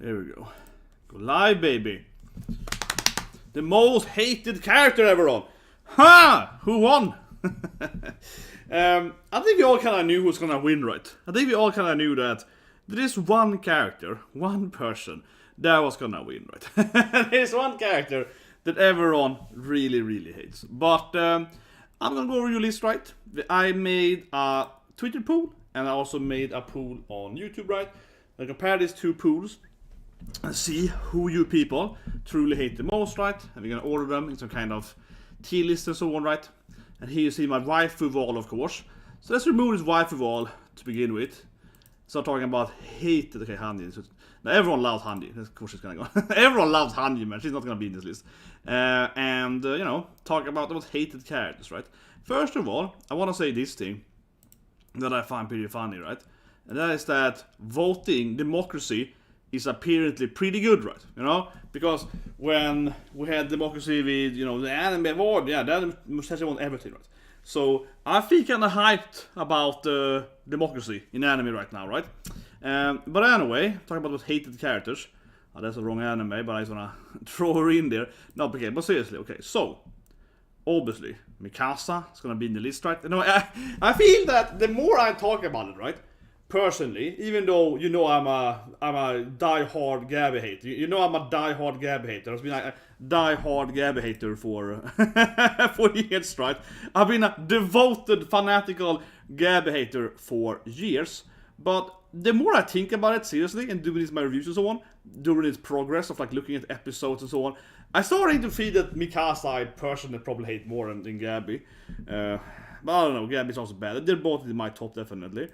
Here we go. Go live, baby. The most hated character ever on. Ha! Who won? I think we all kind of knew who's gonna win, right? I think we all kind of knew that there is one character, one person that was gonna win, right? There's one character that everyone really, really hates. But I'm gonna go over your list, right? I made a Twitter pool, and I also made a pool on YouTube, right? I compare these two pools and see who you people truly hate the most, right? And we're gonna order them in some kind of tier list and so on, right? And here you see my waifu wall, of course. So let's remove this waifu wall to begin with. Start talking about hated. Okay, Hanji. Now everyone loves Hanji. Of course she's gonna go. Everyone loves Hanji, man. She's not gonna be in this list. And you know, talk about the most hated characters, right? First of all, I want to say this thing that I find pretty funny, right? And that is that voting democracy is apparently pretty good, right? You know, because when we had democracy with, you know, the anime award, yeah, that Musashi won everything, right? So I feel kind of hyped about democracy in anime right now, right? But anyway, talking about hated characters. Oh, that's a wrong anime, but I just wanna throw her in there. No, okay, but seriously, okay. So obviously, Mikasa is gonna be in the list, right? You know, I feel that the more I talk about it, right? Personally, even though you know I'm a die-hard Gabi hater, you know I'm a die-hard Gabi hater. I've been a die-hard Gabi hater for for years, right? I've been a devoted, fanatical Gabi hater for years. But the more I think about it seriously and doing my reviews and so on, during its progress of like looking at episodes and so on, I started to feel that Mikasa I personally probably hate more than Gabi. But I don't know, Gabi's also bad. They're both in my top definitely.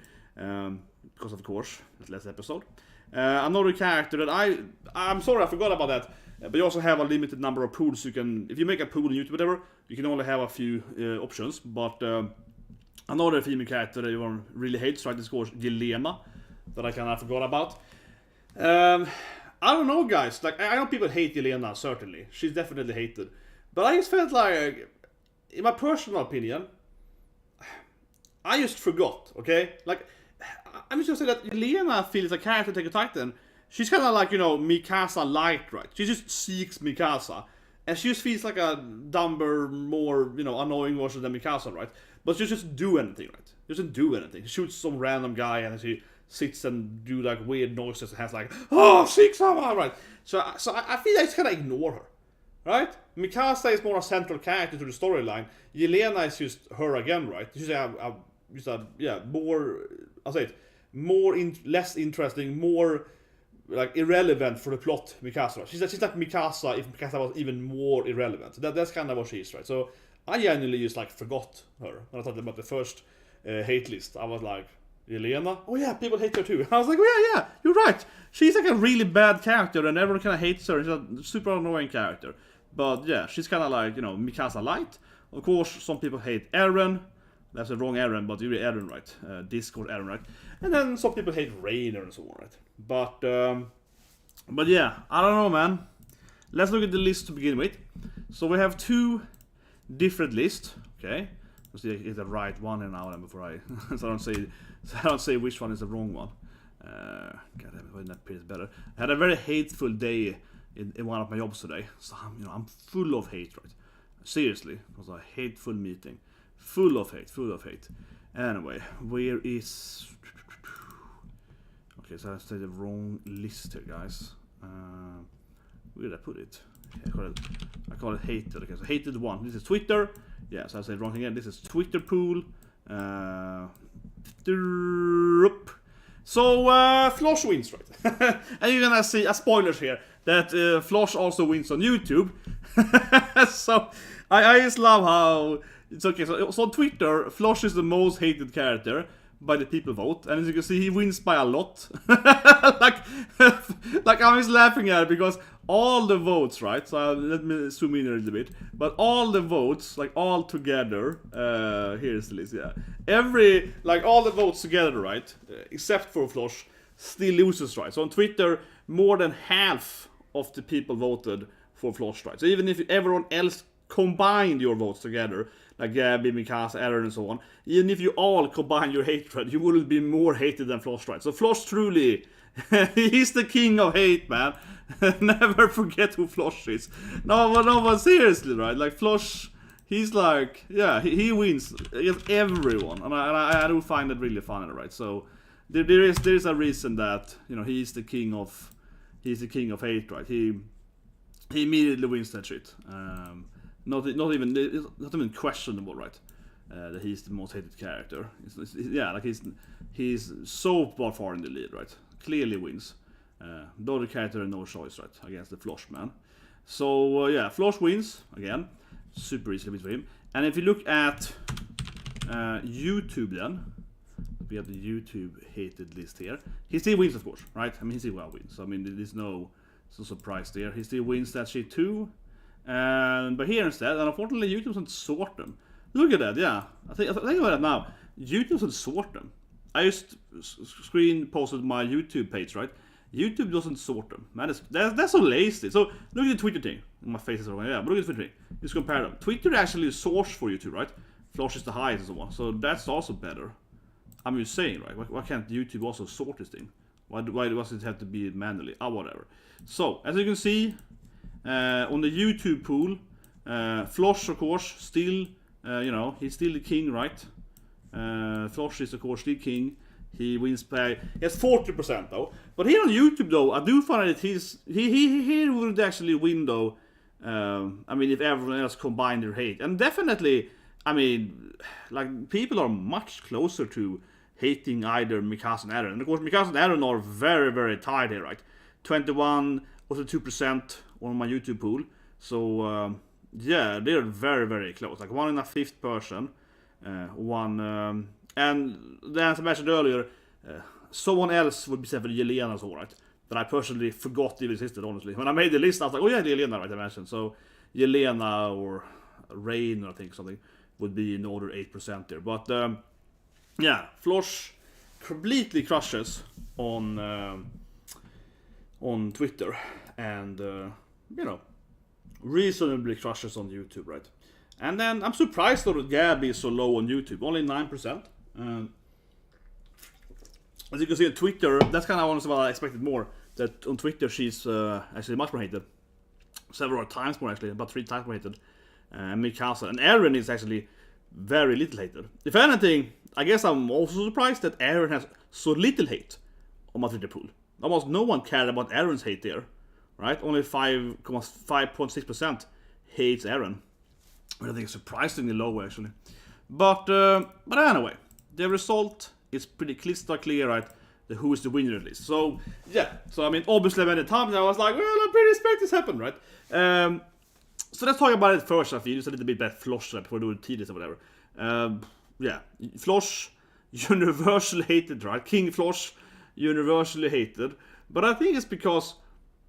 Because of course, it's last episode. Another character that I'm sorry I forgot about that. But you also have a limited number of pools. You can, if you make a pool on YouTube, whatever, you can only have a few options. But another female character that everyone really hates, right? Is of course Yelena, that I kind of forgot about. I don't know, guys. Like I know people hate Yelena, certainly. She's definitely hated. But I just felt like, in my personal opinion, I just forgot. Okay, like. I'm just gonna say that Yelena feels a character Attack on Titan. She's kind of like, you know, Mikasa light, right? She just seeks Mikasa. And she just feels like a dumber, more, you know, annoying version than Mikasa, right? But she doesn't do anything, right? She doesn't do anything. She shoots some random guy and she sits and do like weird noises and has like, oh, seek someone, right? So I feel like I just kind of ignore her, right? Mikasa is more a central character to the storyline. Yelena is just her again, right? She's more, I'll say it, less interesting, more like irrelevant for the plot. Mikasa, she's like Mikasa if Mikasa was even more irrelevant. That's kind of what she is, right? So I genuinely just like forgot her when I thought about the first hate list. I was like, Yelena, oh yeah, people hate her too. I was like, oh yeah, you're right. She's like a really bad character, and everyone kind of hates her. She's a super annoying character. But yeah, she's kind of like, you know, Mikasa light. Of course, some people hate Eren. That's the wrong Eren, but you're Eren, right? Discord Eren, right? And then some people hate Reiner and so on, right? But yeah, I don't know, man. Let's look at the list to begin with. So we have two different lists, okay? Let's see if I get the right one in now before I so I don't say which one is the wrong one. God damn it, wouldn't that appears better? I had a very hateful day in one of my jobs today, so I'm full of hate, right? Seriously, it was a hateful meeting. Full of hate. Anyway, where is... Okay, so I said the wrong list here, guys. Where did I put it? I call it hated. Okay, so hated one. This is Twitter. Yeah, so I said wrong again. This is Twitter pool. So, Floch wins, right? And you're gonna see, spoilers here, that Floch also wins on YouTube. So, I just love how... It's okay, so on Twitter, Floch is the most hated character by the people vote, and as you can see, he wins by a lot. like I'm just laughing at it because all the votes, right? So let me zoom in a little bit. But all the votes, like all together, here's the list, yeah. All the votes together, right? Except for Floch, still loses, right? So on Twitter, more than half of the people voted for Floch, right? So even if everyone else combined your votes together, like Gabi, Mikasa, Eren, and so on, even if you all combine your hatred, you will be more hated than Floch, right? So Floch truly He's the king of hate, man. Never forget who Floch is. No, but seriously, right? Like Floch, he's like, yeah, he wins against everyone, and I do find it really funny, right? So there is a reason that, you know, he's the king of hate, right? He immediately wins that shit. Not even questionable, right? That he's the most hated character. Yeah, like he's so far in the lead, right? Clearly wins. The other character had no choice, right, against the Floch, man. So yeah, Floch wins again, super easily wins for him. And if you look at YouTube, then we have the YouTube hated list here. He still wins, of course, right? I mean, he still well wins. I mean, there's no surprise there. He still wins that shit too. But here instead, and unfortunately, YouTube doesn't sort them. Look at that, yeah. I think about that now. YouTube doesn't sort them. I just screen posted my YouTube page, right? YouTube doesn't sort them. Man, that's so lazy. So look at the Twitter thing. My face is wrong. Yeah, but look at the Twitter thing. Just compare them. Twitter actually source for YouTube, right? Floch is the highest and so on. So that's also better. I'm just saying, right? Why can't YouTube also sort this thing? Why does it have to be manually? Whatever. So as you can see, on the YouTube pool, Floch, of course, still, you know, he's still the king, right? Floch is, of course, the king. He wins by, he has 40% though. But here on YouTube though, I do find that he would actually win though. I mean, if everyone else combined their hate. And definitely, I mean, like, people are much closer to hating either Mikasa and Eren. And of course, Mikasa and Eren are very, very tied here, right? 21 or 2% on my YouTube pool. So, yeah, they're very, very close. Like, 1 1/5 person. And then, as I mentioned earlier, someone else would be said for Yelena as well, right? That I personally forgot even existed, honestly. When I made the list, I was like, oh yeah, Yelena, right, I mentioned. So, Yelena or Reiner, I think, something, would be in order 8% there. But, yeah, Floch completely crushes on Twitter. And, you know, reasonably crushes on YouTube, right? And then, I'm surprised though that Gabi is so low on YouTube, only 9%. As you can see on Twitter, that's kind of honestly what I expected more. That on Twitter she's actually much more hated. Several times more actually, about 3 times more hated. Mikasa. And Eren is actually very little hated. If anything, I guess I'm also surprised that Eren has so little hate on my Twitter pool. Almost no one cared about Eren's hate there. Right? Only 5.6% hates Eren. Which I think is surprisingly low actually. But anyway, the result is pretty crystal clear, right? Who is the winner at least. So yeah, so I mean, obviously many times I was like, well, I pretty expect this happen, right? So let's talk about it first. I feel just a little bit about Floch before doing tedious or whatever. Yeah, Floch universally hated, right? King Floch universally hated, but I think it's because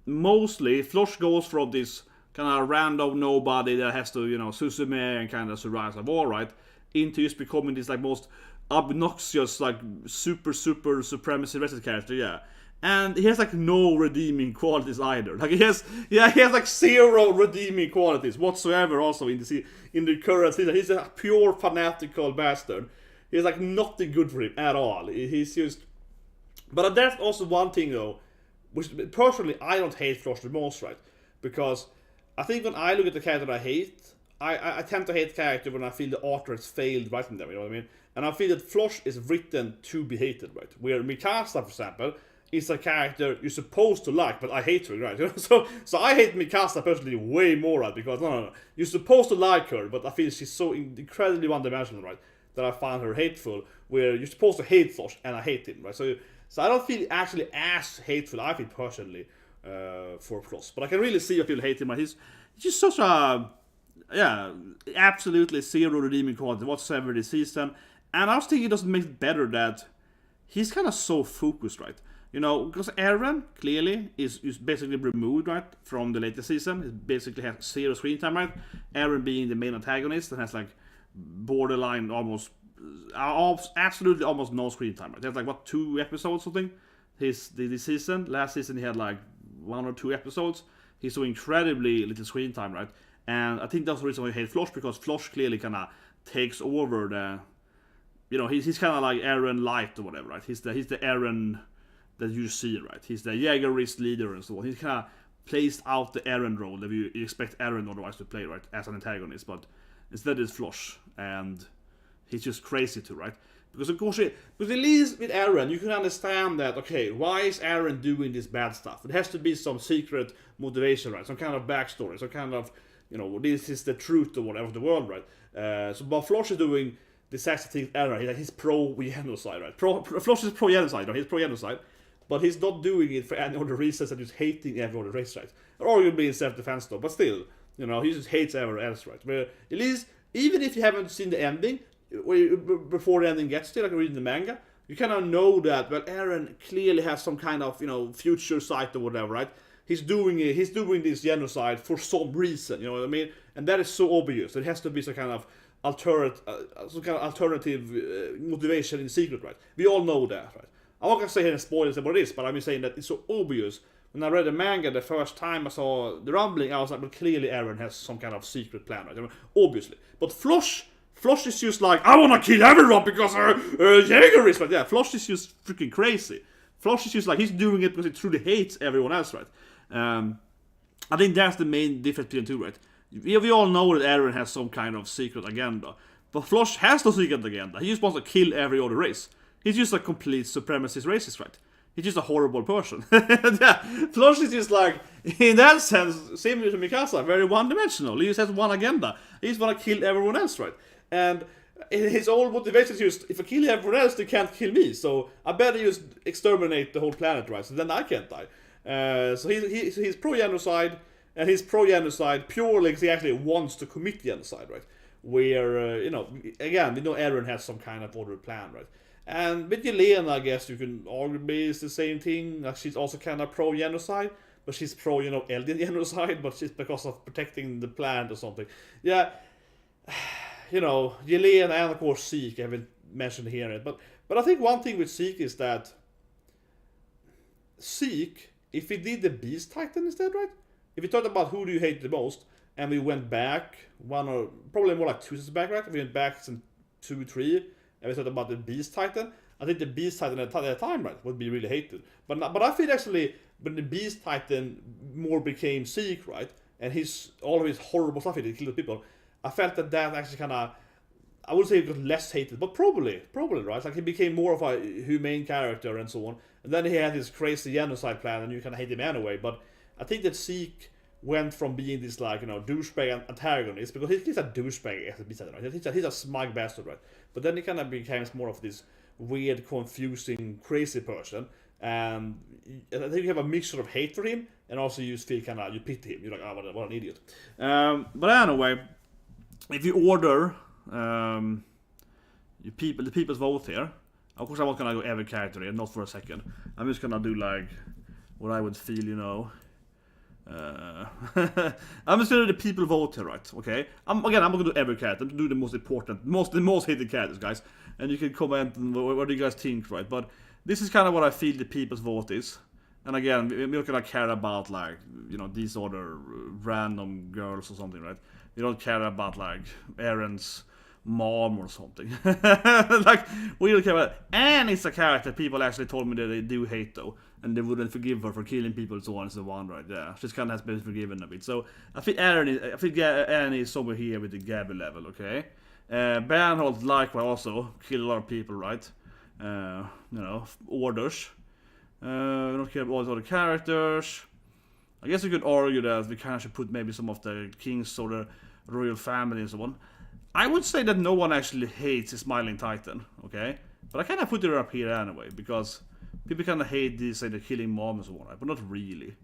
mostly Floch goes from this kind of random nobody that has to, you know, Suzume and kind of survive the war, right? Into just becoming this like most obnoxious, like super supremacy racist character, yeah. And he has like no redeeming qualities either. Like he has like 0 redeeming qualities whatsoever. Also in the current season, he's a pure fanatical bastard. He's like nothing good for him at all. He's just. But that's also one thing though, which personally I don't hate Floch the most, right? Because I think when I look at the character I hate, I tend to hate character when I feel the author has failed writing them, you know what I mean? And I feel that Floch is written to be hated, right? Where Mikasa, for example, is a character you're supposed to like, but I hate her, right? So I hate Mikasa personally way more, right? Because, no. You're supposed to like her, but I feel she's so incredibly one-dimensional, right? That I find her hateful, where you're supposed to hate Floch, and I hate him, right? So I don't feel actually as hateful, I feel personally, for Floch. But I can really see why people hate him, right? He's just such a... Yeah, absolutely 0 redeeming quality whatsoever this season. And I was thinking it doesn't make it better that he's kind of so focused, right? You know, because Eren, clearly, is basically removed, right, from the latest season. He basically has 0 screen time, right? Eren being the main antagonist and has, like, borderline almost, absolutely almost no screen time, right? He has, like, what, 2 episodes or something? This season. Last season he had, like, 1 or 2 episodes. He's so incredibly little screen time, right? And I think that's the reason why I hate Floch, because Floch clearly kind of takes over the... You know, he's kind of like Eren Light or whatever, right? He's the Eren that you see, right? He's the Jägerist leader and so on. He's kind of placed out the Eren role that you expect Eren otherwise to play, right? As an antagonist, but instead it's Floch, and he's just crazy too, right? Because of course, because at least with Eren, you can understand that, okay, why is Eren doing this bad stuff? It has to be some secret motivation, right? Some kind of backstory, some kind of, you know, this is the truth or whatever of the world, right? So, but Floch is doing the exact thing Eren, he's pro-genocide, right? Floch is pro-genocide, right? He's pro-genocide, but he's not doing it for any other reasons than just hating every other race, right? Or arguably in self-defense though, but still, you know, he just hates everyone else, right? But at least, even if you haven't seen the ending, before the ending gets to, like reading the manga, you kind of know that, well, Eren clearly has some kind of, you know, future sight or whatever, right? He's doing this genocide for some reason, you know what I mean? And that is so obvious. It has to be some kind of alternative motivation in secret, right? We all know that, right? I'm not gonna say here in spoilers what it is, but I'm saying that it's so obvious. When I read the manga the first time I saw the rumbling, I was like, well, clearly Eren has some kind of secret plan, right? I mean, obviously. But Floch is just like, I wanna kill everyone because Jägerist, right? Yeah, Floch is just freaking crazy. Floch is just like, he's doing it because he truly hates everyone else, right? I think that's the main difference between the two, right? We all know that Eren has some kind of secret agenda, but Floch has no secret agenda. He just wants to kill every other race. He's just a complete supremacist racist, right? He's just a horrible person. Yeah, Floch is just like, in that sense, similar to Mikasa, very one-dimensional. He just has one agenda. He just want to kill everyone else, right? And his whole motivation is just, if I kill everyone else, they can't kill me. So I better just exterminate the whole planet, right? So then I can't die. So he's pro-genocide, and he's pro-genocide purely because he actually wants to commit genocide, right? Where, you know, again, we know Eren has some kind of other plan, right? And with Yelena, I guess you can arguably it's the same thing. Like, she's also kind of pro-genocide, but she's pro, you know, alien genocide, but she's because of protecting the planet or something. Yeah, you know, Yelena and of course ZEKE, I haven't mentioned here, but I think one thing with ZEKE is that ZEKE, if we did the Beast Titan instead, right? If we talked about who do you hate the most, and we went back one or probably more like 2 seasons back, right? We went back in 2, 3, and we talked about the Beast Titan. I think the Beast Titan at that time, right, would be really hated. But I feel actually when the Beast Titan more became ZEKE, right, and all of his horrible stuff he killed people, I felt that actually kind of, I would say it got less hated, but probably, right? Like he became more of a humane character and so on. And then he had this crazy genocide plan, and you kind of hate him anyway. But I think that ZEKE went from being this, like, you know, douchebag antagonist, because he's a douchebag as a beast, right? He's a smug bastard, right? But then he kind of became more of this weird, confusing, crazy person. And I think you have a mixture of hate for him, and also you feel kind of, you pity him. You're like, oh, what an idiot. But anyway, if you order the people's vote here, of course I'm not gonna go every character here, not for a second. I'm just gonna do like what I would feel, you know. I'm just gonna do the people vote here, right? Okay. I'm not gonna do every character. I'm gonna do the most important, the most hated characters, guys. And you can comment on what do you guys think, right? But this is kind of what I feel the people's vote is. And again, we're not gonna care about, like, you know, these other random girls or something, right? We don't care about, like, Eren's mom or something. Like, we don't care about it. And it's a character people actually told me that they do hate, though, and they wouldn't forgive her for killing people and so on and so on, right? Yeah, she kind of has been forgiven a bit. So I think Eren is somewhere here with the Gabi level, okay? Bernhold likewise also killed a lot of people, right? You know, orders. We don't care about all the other characters. I guess you could argue that we kind of should put maybe some of the kings or the royal family and so on. I would say that no one actually hates the Smiling Titan, okay? But I kind of put it up here anyway, because people kind of hate this, say, the killing mom and so on, right? But not really.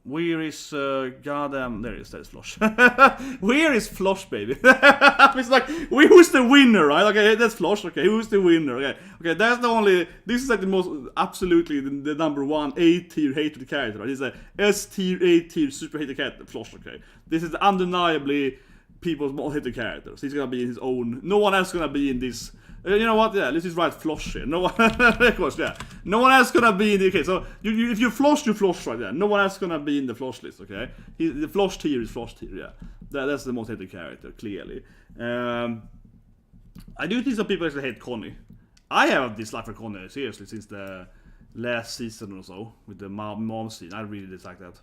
Where is goddamn? There is Floch. Where is Floch, baby? It's like, who's the winner, right? Okay, that's Floch. Okay, who's the winner? Okay, that's the only. This is like the most absolutely the number one A-tier hated character, right? He's a S-tier, A-tier super hated character, Floch. Okay, this is undeniably people's most hated characters. He's gonna be in his own. No one else gonna be in this. You know what? Yeah, let's just write Floch here. No one, of course, yeah. No one else gonna be in the. Okay, so if you Floch, you Floch right there. No one else gonna be in the Floch list. Okay, the Floch tier is Floch tier. Yeah, that's the most hated character, clearly. I do think some people actually hate Connie. I have a dislike for Connie, seriously, since the last season or so with the mom scene. I really dislike that.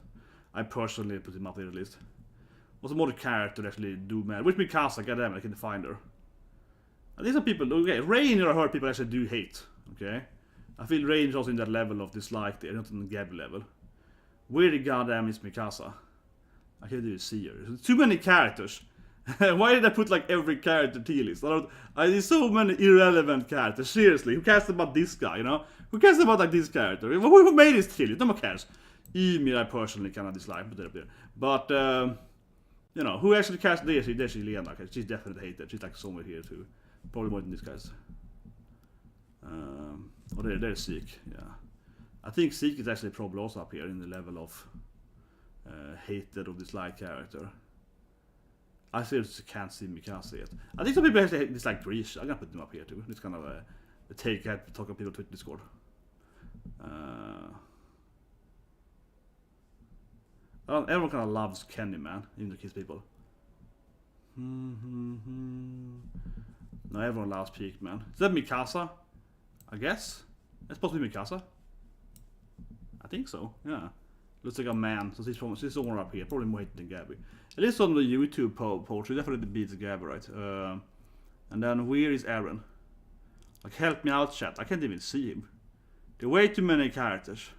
I personally put him up there at least. Was a more character to actually do man. Which Mikasa, goddamn, I can find her. And these are people. Okay, Reiner I heard people actually do hate. Okay, I feel Reiner is also in that level of dislike there, not on the Gabi level. Where the goddamn is Mikasa? I can't even see her. There's too many characters. Why did I put like every character tier list? There's so many irrelevant characters. Seriously, who cares about this guy? You know, who cares about like this character? Who made this tier list? No one cares. Ymir I personally kind of dislike, put it up there. But you know, who actually cares? There's Yelena. Okay, she's definitely hated. She's like somewhere here too. Probably more than these guys. Oh, there's ZEKE. Yeah, I think ZEKE is actually probably also up here in the level of hated or disliked character. I seriously can't see Mikasa yet. I think some people actually dislike Grisha. I'm gonna put them up here too. It's kind of a take at talking people to Discord. Everyone kind of loves Kenny, man, even the kids people. No, everyone loves PIECKE, man. Is that Mikasa? I guess. It's supposed to be Mikasa. I think so, yeah. Looks like a man, so she's somewhere up here. Probably more hated than Gabi. At least on the YouTube post, she definitely beats Gabi, right? And then where is EREN? Like, help me out, chat. I can't even see him. There are way too many characters.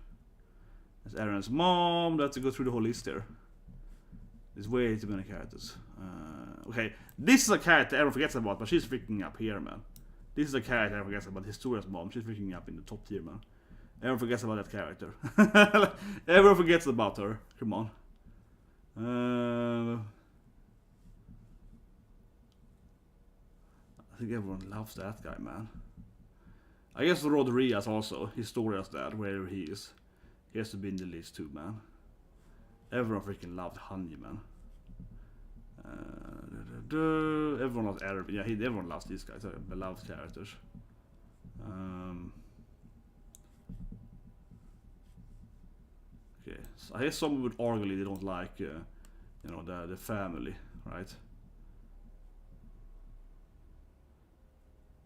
There's EREN's mom. Let's go through the whole list there. There's way too many characters. Okay, this is a character everyone forgets about, but she's freaking up here, man. This is a character everyone forgets about. Historia's mom. She's freaking up in the top tier, man. Everyone forgets about that character. Everyone forgets about her. Come on. I think everyone loves that guy, man. I guess Rodriguez also. Historia's dad, wherever he is. He has to be in the list too, man. Everyone freaking loved Honey, man. Everyone loves Armin. Yeah, everyone loves these guys. They love characters. Okay, so I guess someone would argue they don't like, you know, the family, right?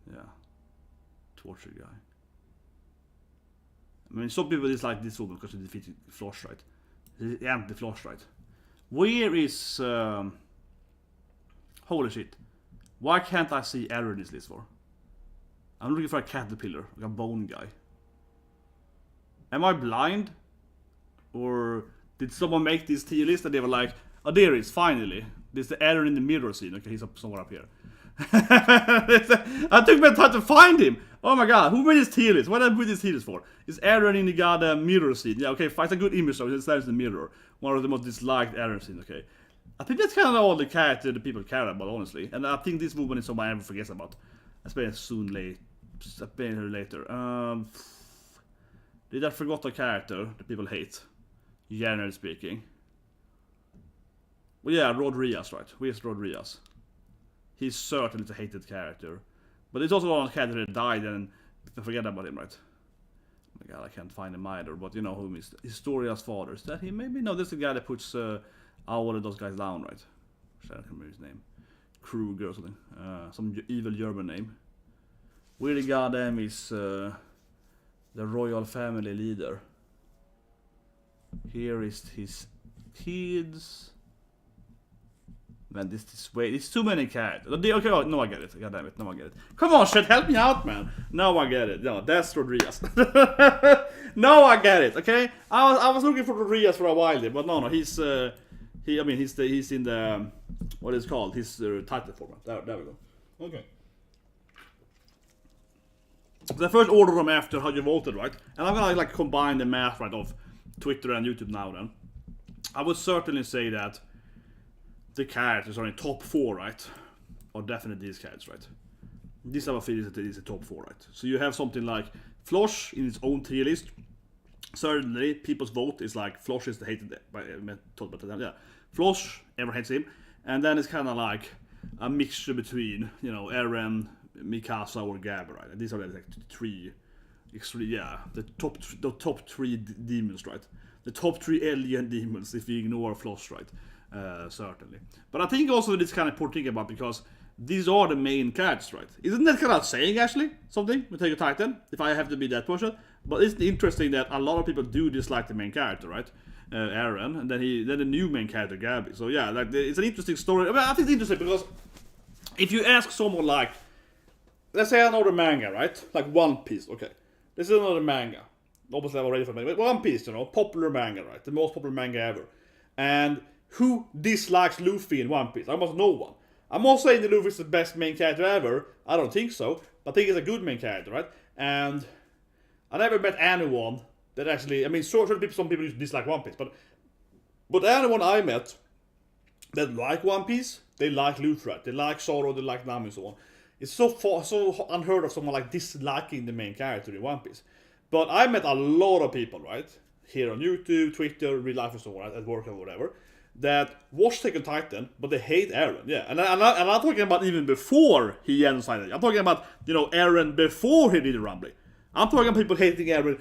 Yeah, torture guy. I mean, some people dislike this woman because she defeated Floch, right? Anti-Floch, right? Where is holy shit? Why can't I see EREN in this list for? I'm looking for a caterpillar, like a bone guy. Am I blind? Or did someone make this tier list and they were like, oh, there is, finally. There's the EREN in the mirror scene. Okay, he's up somewhere up here. I took my time to find him. Oh my god, who made this tier list? What did I put this tier list for? Is EREN in the goddamn mirror scene? Yeah, okay, it's a good image though. It stands in the mirror. One of the most disliked EREN scenes, okay. I think that's kind of all the character that people care about, honestly. And I think this movement is something I ever forgets about. I spend it soon late. I spend her later. Did I forgot a character that people hate? Generally speaking. Well, yeah, Rodriguez, right? Where's Rodriguez? He's certainly a hated character. But it's also one character that died and people forget about him, right? Oh my god, I can't find him either. But you know who is Historia's father. Is that him? Maybe? No, this is the guy that puts all of those guys down, right? I can't remember his name. Kruger or something. Some evil German name. Where the goddamn is the royal family leader. Here is his kids. Man, this way. It's too many characters. Okay, oh, no, I get it. God damn it, no, I get it. Come on, shit, help me out, man. Now I get it. No, that's Rodriguez. No, I get it. Okay, I was looking for Rodriguez for a while there, but no, he's he's in the what is it called? His title format. There we go. Okay. The first order them after how you voted, right? And I'm gonna like combine the math right of Twitter and YouTube now. Then I would certainly say that the characters are in top 4, right? Or definitely these characters, right? This I feel is the top 4, right? So you have something like Floch in its own tier list. Certainly, people's vote is like Floch is the hated by yeah. Floch, everyone hates him, and then it's kind of like a mixture between, you know, EREN, Mikasa, or Gabi, right? And these are like the top 3 demons, right? The top 3 alien demons if you ignore Floch, right? Certainly. But I think also it's kind of important to think about because these are the main characters, right? Isn't that kind of saying actually something with Take a Titan? If I have to be that person, But it's interesting that a lot of people do dislike the main character, right? Eren, and then the new main character, Gabi. So yeah, like it's an interesting story. I mean, I think it's interesting because if you ask someone like, let's say another manga, right? Like One Piece, okay. This is another manga. Obviously I'm already familiar, but One Piece, you know, popular manga, right? The most popular manga ever. And who dislikes Luffy in One Piece? Almost no one. I'm not saying that Luffy is the best main character ever. I don't think so. But I think he's a good main character, right? And I never met anyone that actually, I mean, some people dislike One Piece, but anyone I met that like One Piece, they like Luffy, right? They like Zoro, they like Nami, and so on. It's so unheard of someone like disliking the main character in One Piece. But I met a lot of people, right? Here on YouTube, Twitter, real life and so on, at work or whatever, that watch Attack on Titan, but they hate Eren. Yeah, and I'm not talking about even before he genocided. I'm talking about, you know, Eren before he did the Rumbling. I'm talking about people hating Eren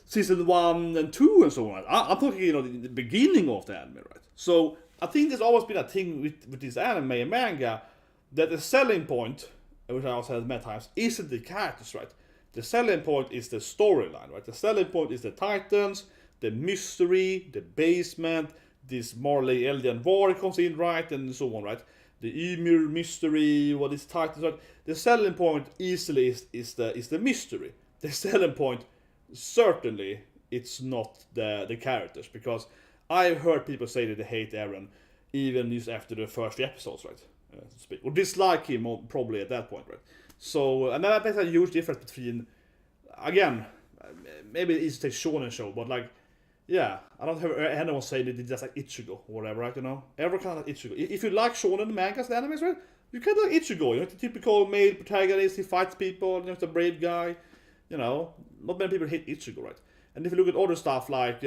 season 1 and 2 and so on. I'm talking, you know, the beginning of the anime, right? So I think there's always been a thing with this anime and manga that the selling point, which I also said many times, isn't the characters, right? The selling point is the storyline, right? The selling point is the Titans, the mystery, the basement, this Marley alien war comes in, right? And so on, right? The Ymir mystery, what is Titans, right? The selling point easily is the mystery. The selling point, certainly, it's not the characters, because I've heard people say that they hate Eren even just after the first few episodes, right? To speak. Or dislike him probably at that point, right? So, and that makes a huge difference between, again, maybe it's a shonen show, but like, yeah, I don't have anyone say that it's just like Ichigo or whatever, right? You know, every kind of Ichigo. If you like shonen mangas and animes, right? You kind of like Ichigo, you know, the typical male protagonist, he fights people, you know, he's a brave guy, you know. Not many people hate Ichigo, right? And if you look at other stuff like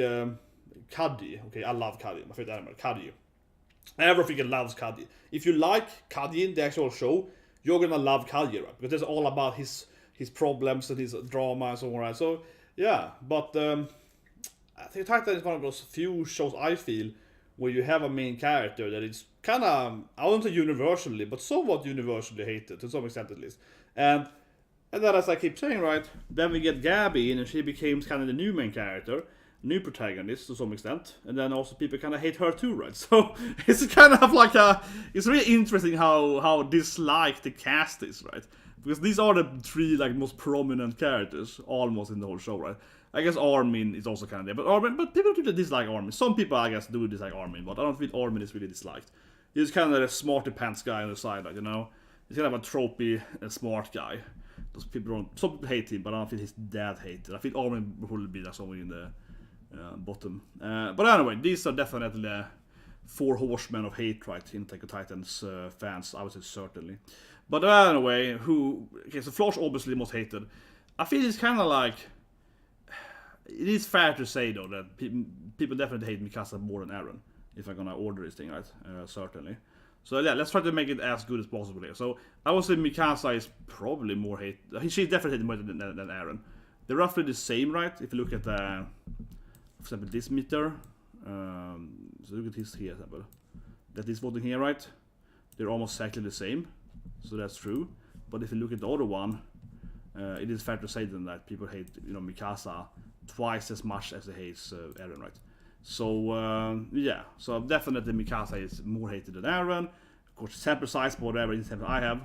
Kadi, okay, I love Kadi, my favorite anime, Kadi. Everything loves Kadi. If you like Kadi in the actual show, you're gonna love Kadi, right? Because it's all about his problems and his drama and so on, right? So yeah, but I think Titan is one of those few shows I feel where you have a main character that is kind of, I wouldn't say universally, but somewhat universally hated to some extent at least. And then, as I keep saying, right, then we get Gabi in, and she becomes kind of the new main character, new protagonist to some extent, and then also people kind of hate her too, right? So it's kind of like it's really interesting how disliked the cast is, right? Because these are the three like most prominent characters almost in the whole show, right? I guess Armin is also kind of there, but people do dislike Armin. Some people, I guess, do dislike Armin, but I don't think Armin is really disliked. He's kind of the smarty pants guy on the side, like, you know. He's kind of a tropey and smart guy. Those people don't. Some people hate him, but I don't think he's that hated. I think Armin will probably be like somewhere in the bottom. But anyway, these are definitely the 4 horsemen of hate, right? In Attack on Titan's fans, I would say certainly. But anyway, okay, so Floch obviously most hated. I feel it's kind of like, it is fair to say though that people definitely hate Mikasa more than Eren, if I'm gonna order this thing, right? Certainly. So yeah, let's try to make it as good as possible here. So I would say Mikasa is probably more hate. She's definitely hated more than Eren. They're roughly the same, right? If you look at for example, this meter. So look at this here, example. That is voting here, right? They're almost exactly the same. So that's true. But if you look at the other one, it is fair to say then that people hate, you know, Mikasa twice as much as they hate Eren, right? So yeah, so definitely Mikasa is more hated than Eren. Of course, sample size, but whatever is sample I have.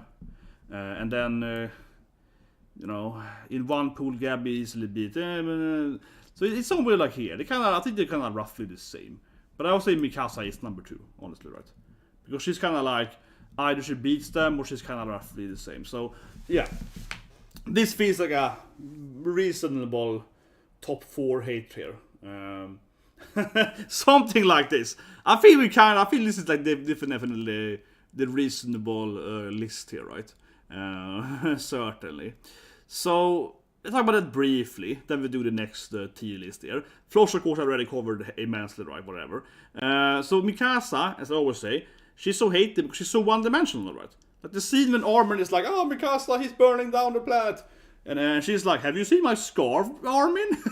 And then you know, in one pool, Gabi easily beat. So it's somewhere like here. I think they're kind of roughly the same. But I would say Mikasa is number 2, honestly, right? Because she's kind of like, either she beats them or she's kind of roughly the same. So yeah, this feels like a reasonable top 4 hate here. Something like this. I feel this is like definitely the reasonable list here, right? Certainly. So let's talk about that briefly. Then we do the next tier list here. Floch, of course, I already covered immensely, right? Whatever. So Mikasa, as I always say, she's so hated because she's so one-dimensional, right? Like the scene when Armin is like, "Oh, Mikasa, he's burning down the planet." And she's like, "Have you seen my scarf, Armin?"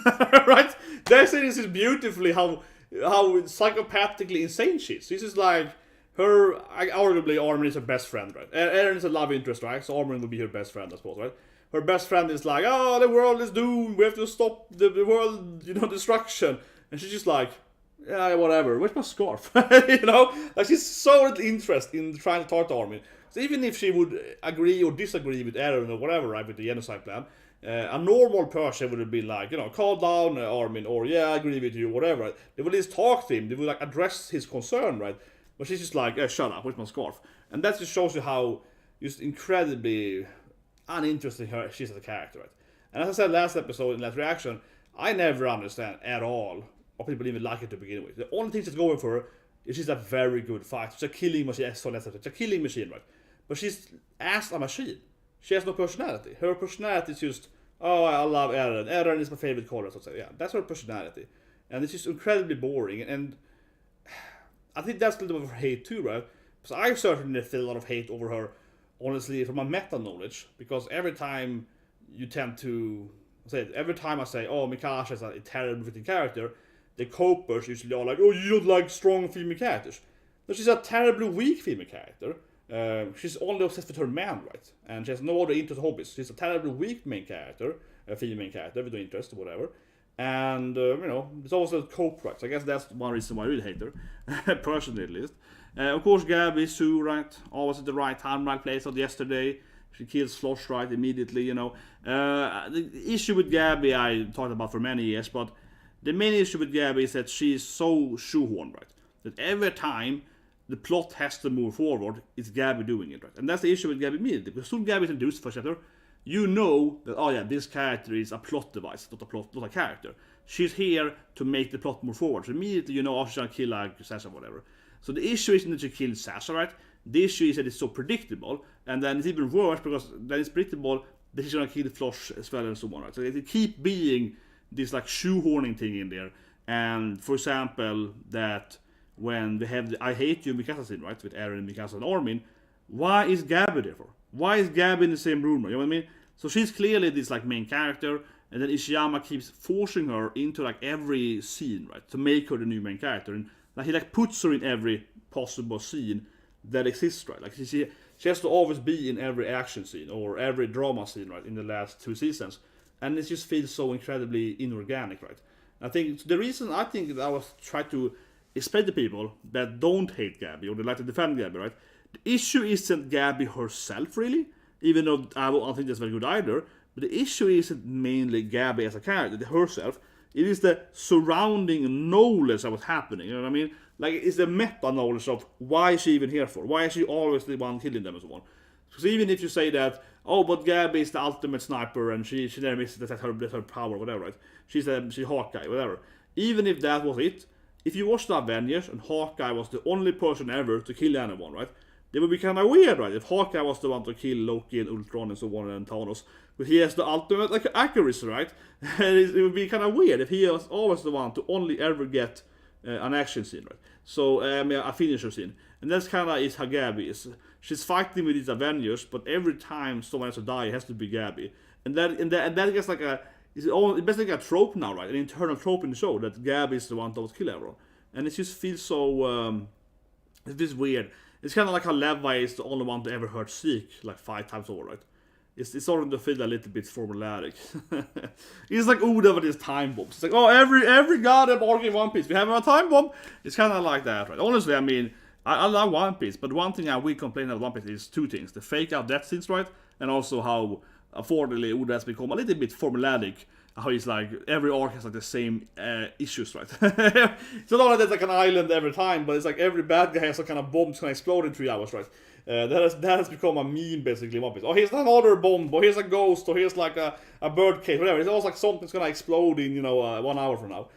Right? That scene is beautifully how psychopathically insane she is. This is like arguably Armin is her best friend, right? Eren is a love interest, right? So Armin will be her best friend, I suppose, right? her best friend is like, oh, the world is doomed, we have to stop the world, destruction. And she's just like, yeah, whatever, where's my scarf? Like she's so little interest in trying to talk to Armin. So even if she would agree or disagree with Eren or whatever, right, with the genocide plan, a normal person would have been like, calm down, Armin, or yeah, I agree with you, whatever. Right? They would at least talk to him, they would like address his concern, right? But she's just like, shut up, where's my scarf? And that just shows you how just incredibly uninteresting she is as a character, right? And as I said last episode in last reaction, I never understand at all or people even like it to begin with. The only thing she's going for is she's a very good fighter. She's a killing machine. She's a killing machine, right? But she's as a machine. She has no personality. Her personality is just, oh, I love Eren. Eren is my favorite color, so to say. Yeah, that's her personality. And it's just incredibly boring. And I think that's a little bit of her hate too, right? Because I certainly feel a lot of hate over her, honestly, from my meta knowledge. Because every time you tend to say, every time I say, oh, Mikasa is a terrible written character, the copers usually are like, oh, you don't like strong female characters. No, she's a terribly weak female character. She's only obsessed with her man, right? And she has no other interest or hobbies. She's a terribly weak main character, a female main character with no interest or whatever. And, it's also a cope, right? So I guess that's one reason why I really hate her, personally at least. Of course, Gabi, Sue, right? Always at the right time, right place. Of yesterday, she kills Floch, right? Immediately, The issue with Gabi I talked about for many years, but the main issue with Gabi is that she is so shoehorned, right? That every time the plot has to move forward, it's Gabi doing it, right? And that's the issue with Gabi immediately. Because soon Gabi is introduced for chapter, you know that, oh yeah, this character is a plot device, not a character. She's here to make the plot move forward. So immediately you know, oh, she's gonna kill like Sasha or whatever. So the issue isn't that she killed Sasha, right? The issue is that it's so predictable, and then it's even worse because then it's predictable that she's gonna kill Floch as well and so on, right? So it keep being this like shoehorning thing in there. And for example, that when they have the I hate you Mikasa scene, right, with Eren, Mikasa and Armin, why is Gabi there for? Why is Gabi in the same room, right? You know what I mean? So she's clearly this like main character, and then Ishiyama keeps forcing her into like every scene, right, to make her the new main character, and like he like puts her in every possible scene that exists, right? Like she has to always be in every action scene or every drama scene, right, in the last 2 seasons. And it just feels so incredibly inorganic, right? I think the reason I think that I was trying to explain to people that don't hate Gabi or they like to defend Gabi, right? The issue isn't Gabi herself, really, even though I don't think that's very good either. But the issue isn't mainly Gabi as a character, herself. It is the surrounding knowledge of what's happening, you know what I mean? Like, it's the meta knowledge of why is she even here for? Why is she always the one killing them and so on? Because even if you say that, oh, but Gabi is the ultimate sniper and she never misses, that's her power, whatever, right? She's Hawkeye, whatever. Even if that was it, if you watched the Avengers and Hawkeye was the only person ever to kill anyone, right? It would be kind of weird, right? If Hawkeye was the one to kill Loki and Ultron and so on and Thanos, but he has the ultimate like accuracy, right? It would be kind of weird if he was always the one to only ever get an action scene, right? So a finisher scene, and that's kind of is how Gabi is. She's fighting with these Avengers, but every time someone has to die, it has to be Gabi, and that gets like it's basically a trope now, right? An internal trope in the show that Gabi is the one that was kill everyone, and it just feels so it's this weird. It's kind of like how Levi is the only one to ever hurt Zeke like 5 times over, right? It's starting to feel a little bit formulaic. It's like Oda with his time bombs. It's like, oh, every goddamn arc in One Piece, we have a time bomb. It's kind of like that, right? Honestly, I mean, I love One Piece, but one thing I will complain about One Piece is 2 things: the fake out death scenes, right, and also how unfortunately Oda has become a little bit formulaic. How he's like every arc has like the same issues, right? It's not like there's like an island every time, but it's like every bad guy has some kind of bomb that's gonna explode in 3 hours, right? That has become a meme basically. One Piece. Oh, here's another bomb, or here's a ghost, or here's like a bird cage, whatever. It's always like something's gonna explode in 1 hour from now.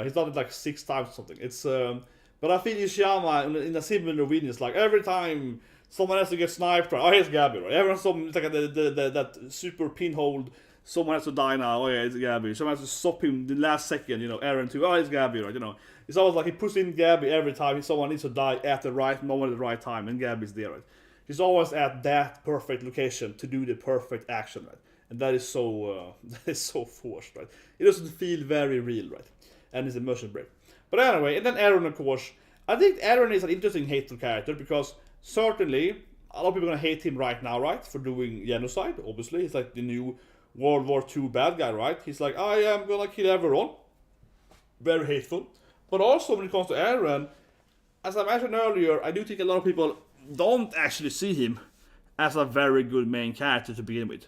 He's done it like 6 times or something. It's but I feel Ishiyama in a similar vein. It's like every time someone has to get sniped, right? Oh, here's Gabi, right? Everyone, it's like that super pinhole. Someone has to die now, oh yeah, it's Gabi. Someone has to stop him the last second, Eren too, oh, it's Gabi, right, It's always like he puts in Gabi every time someone needs to die at the right moment at the right time, and Gabi's there, right? She's always at that perfect location to do the perfect action, right? And that is so forced, right? It doesn't feel very real, right? And it's immersion break. But anyway, and then Eren, of course. I think Eren is an interesting hateful character because certainly a lot of people are gonna hate him right now, right? For doing genocide, obviously. He's like the new World War II bad guy, right? He's like, I am gonna kill everyone. Very hateful. But also when it comes to Eren, as I mentioned earlier, I do think a lot of people don't actually see him as a very good main character to begin with.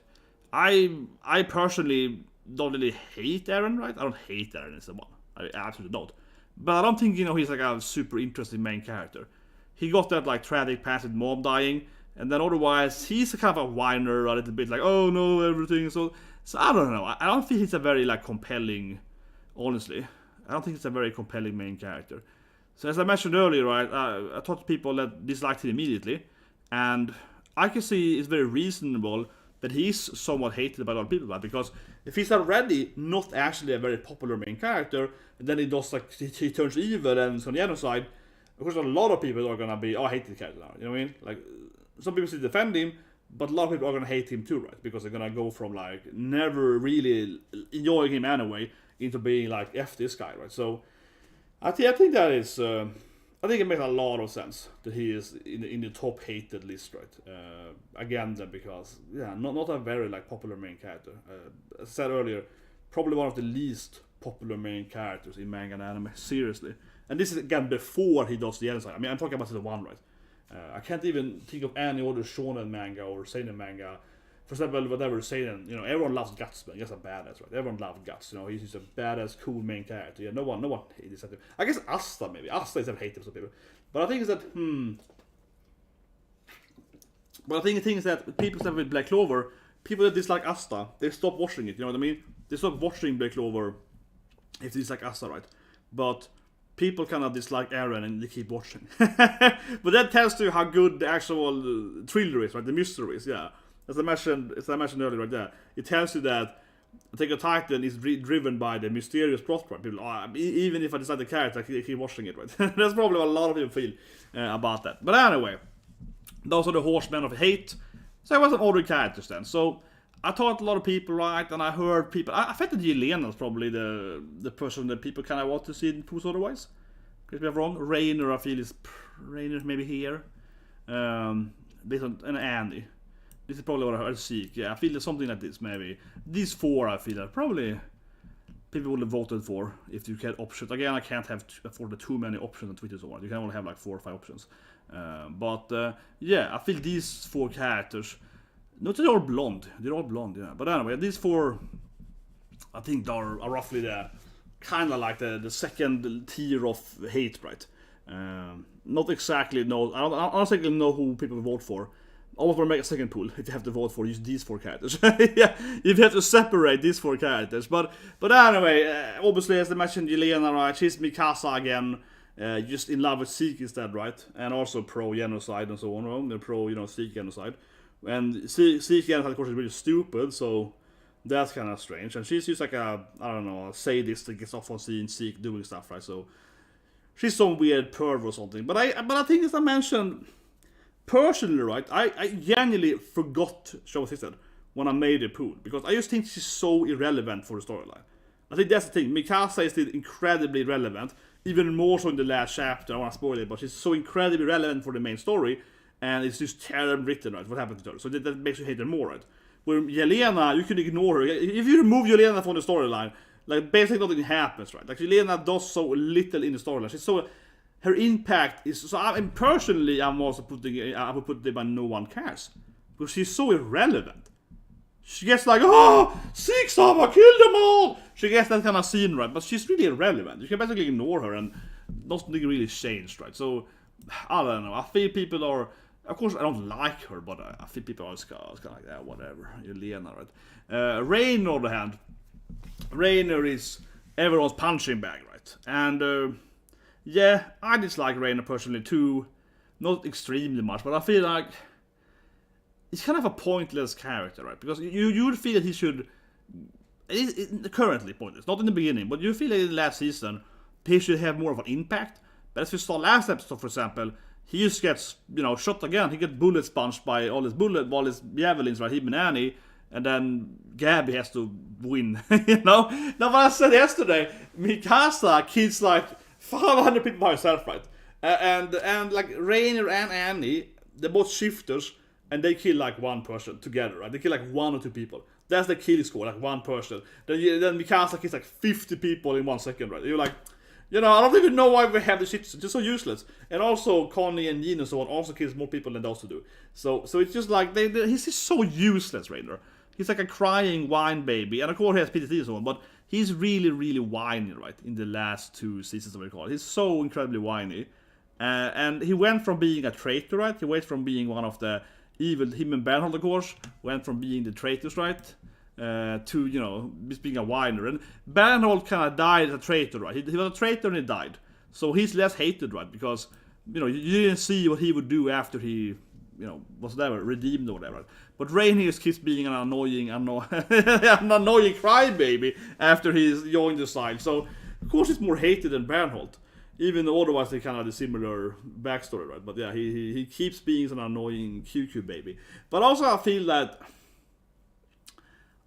I personally don't really hate Eren, right? I don't hate Eren as the one. I absolutely don't. But I don't think, he's like a super interesting main character. He got that like tragic past with mom dying, and then otherwise he's a kind of a whiner, a little bit like, oh no, everything. So I don't know. I don't think he's a very like compelling, honestly. I don't think it's a very compelling main character. So as I mentioned earlier, right, I talked to people that disliked him immediately, and I can see it's very reasonable that he's somewhat hated by a lot of people, right? Because if he's already not actually a very popular main character, and then he does like he turns evil and it's on the other side, of course a lot of people are gonna be, I hate the character now, you know what I mean? Like some people still defend him, but a lot of people are gonna hate him too, right? Because they're gonna go from like never really enjoying him anyway into being like F this guy, right? So I think that is I think it makes a lot of sense that he is in the top hated list, right? Again, then because not a very like popular main character. As I said earlier, probably one of the least popular main characters in manga and anime. Seriously, and this is again before he does the other side. I mean, I'm talking about the one, right? I can't even think of any other shonen manga or seinen manga. For example, whatever seinen, everyone loves Guts, man. He's a badass, right? Everyone loves Guts. He's just a badass, cool main character. Yeah, no one hates him. I guess Asta maybe. Asta is a hater for some people, but I think it's that. But I think the thing is that people start with Black Clover. People that dislike Asta, they stop watching it. You know what I mean? They stop watching Black Clover if they dislike Asta, right? But people kind of dislike Eren and they keep watching. But that tells you how good the actual thriller is, right? The mystery is, yeah. As I mentioned earlier, right there, it tells you that Attack on Titan is driven by the mysterious plot, right? People, even if I decide the character, I keep watching it, right? That's probably what a lot of people feel about that. But anyway, those are the horsemen of hate. So I was some other characters then. So I talked to a lot of people, right? And I heard people. I felt that Yelena is probably the person that people kind of want to see in Pools otherwise. Because we have wrong. Reiner, I feel is Reiner maybe here. Based on and Andy. This is probably what I heard. ZEKE. Yeah, I feel something like this maybe. These four I feel that probably people would have voted for if you had options. Again, I can't afford too many options on Twitter so on. You can only have like 4 or 5 options. Yeah, I feel these 4 characters. Not they're all blonde. They're all blonde, yeah. But anyway, these 4, I think are roughly the kind of like the second tier of hate, right? Not exactly know. I don't exactly know who people vote for. Almost want to make a second pool if you have to vote for use these 4 characters. Yeah, if you have to separate these 4 characters. But anyway, obviously as I mentioned, Yelena, right? She's Mikasa again, just in love with ZEKE instead, right? And also pro genocide and so on. Right? They're pro, ZEKE genocide. And ZEKE genocide, of course, is really stupid, so that's kind of strange. And she's just like a sadist that gets off on seeing ZEKE doing stuff, right? So she's some weird perv or something. But I think, as I mentioned. Personally, right, I genuinely forgot she existed when I made the pool, because I just think she's so irrelevant for the storyline. I think that's the thing. Mikasa is still incredibly relevant, even more so in the last chapter. I don't want to spoil it, but she's so incredibly relevant for the main story, and it's just terribly written, right, what happened to her. So that makes you hate her more, right? Where Yelena, you can ignore her. If you remove Yelena from the storyline, like, basically nothing happens, right? Like, Yelena does so little in the storyline. She's so... Her impact is so. I'm also I would put it by no one cares, because she's so irrelevant. She gets like, oh, 6 of them, kill them all. She gets that kind of scene, right? But she's really irrelevant. You can basically ignore her, and nothing really changed, right? So I don't know. I feel people are. Of course, I don't like her, but I feel people are kind of like that. Whatever, Yelena, right? Reiner, on the other hand, Reiner is everyone's punching bag, right? And. Yeah, I dislike Reiner personally too. Not extremely much, but I feel like he's kind of a pointless character, right? Because you would feel that he should... It's currently pointless, not in the beginning, but you feel like in the last season he should have more of an impact. But as we saw last episode, for example, he just gets, shot again. He gets bullet punched by all his javelins, right? Him and Annie. And then Gabi has to win, Now what I said yesterday, Mikasa kills like 500 people by herself, right? And like Reiner and Annie, they're both shifters. and they kill like one person together, right? They kill like 1 or 2 people. That's the kill score, like 1 person. Then Mikasa kills like 50 people in 1 second, right? You're like, I don't even know why we have this shit. It's just so useless. And also, Connie and Yin and so on also kills more people than those two do. So it's just like, he's just so useless, Reiner. He's like a crying wine baby. And of course he has PTSD and so on, but he's really, really whiny, right? In the last 2 seasons of it. He's so incredibly whiny. And he went from being a traitor, right? He went from being one of the evil, him and Bernhold, of course, went from being the traitors, right? To, just being a whiner. And Bernhold kind of died as a traitor, right? He was a traitor and he died. So he's less hated, right? Because, you didn't see what he would do after he, was never redeemed or whatever. But Reiner just keeps being an annoying crybaby after he's joined the side. So, of course, he's more hated than Bernhold. Even though otherwise they kind of have a similar backstory, right? But yeah, he keeps being an annoying QQ baby. But also I feel that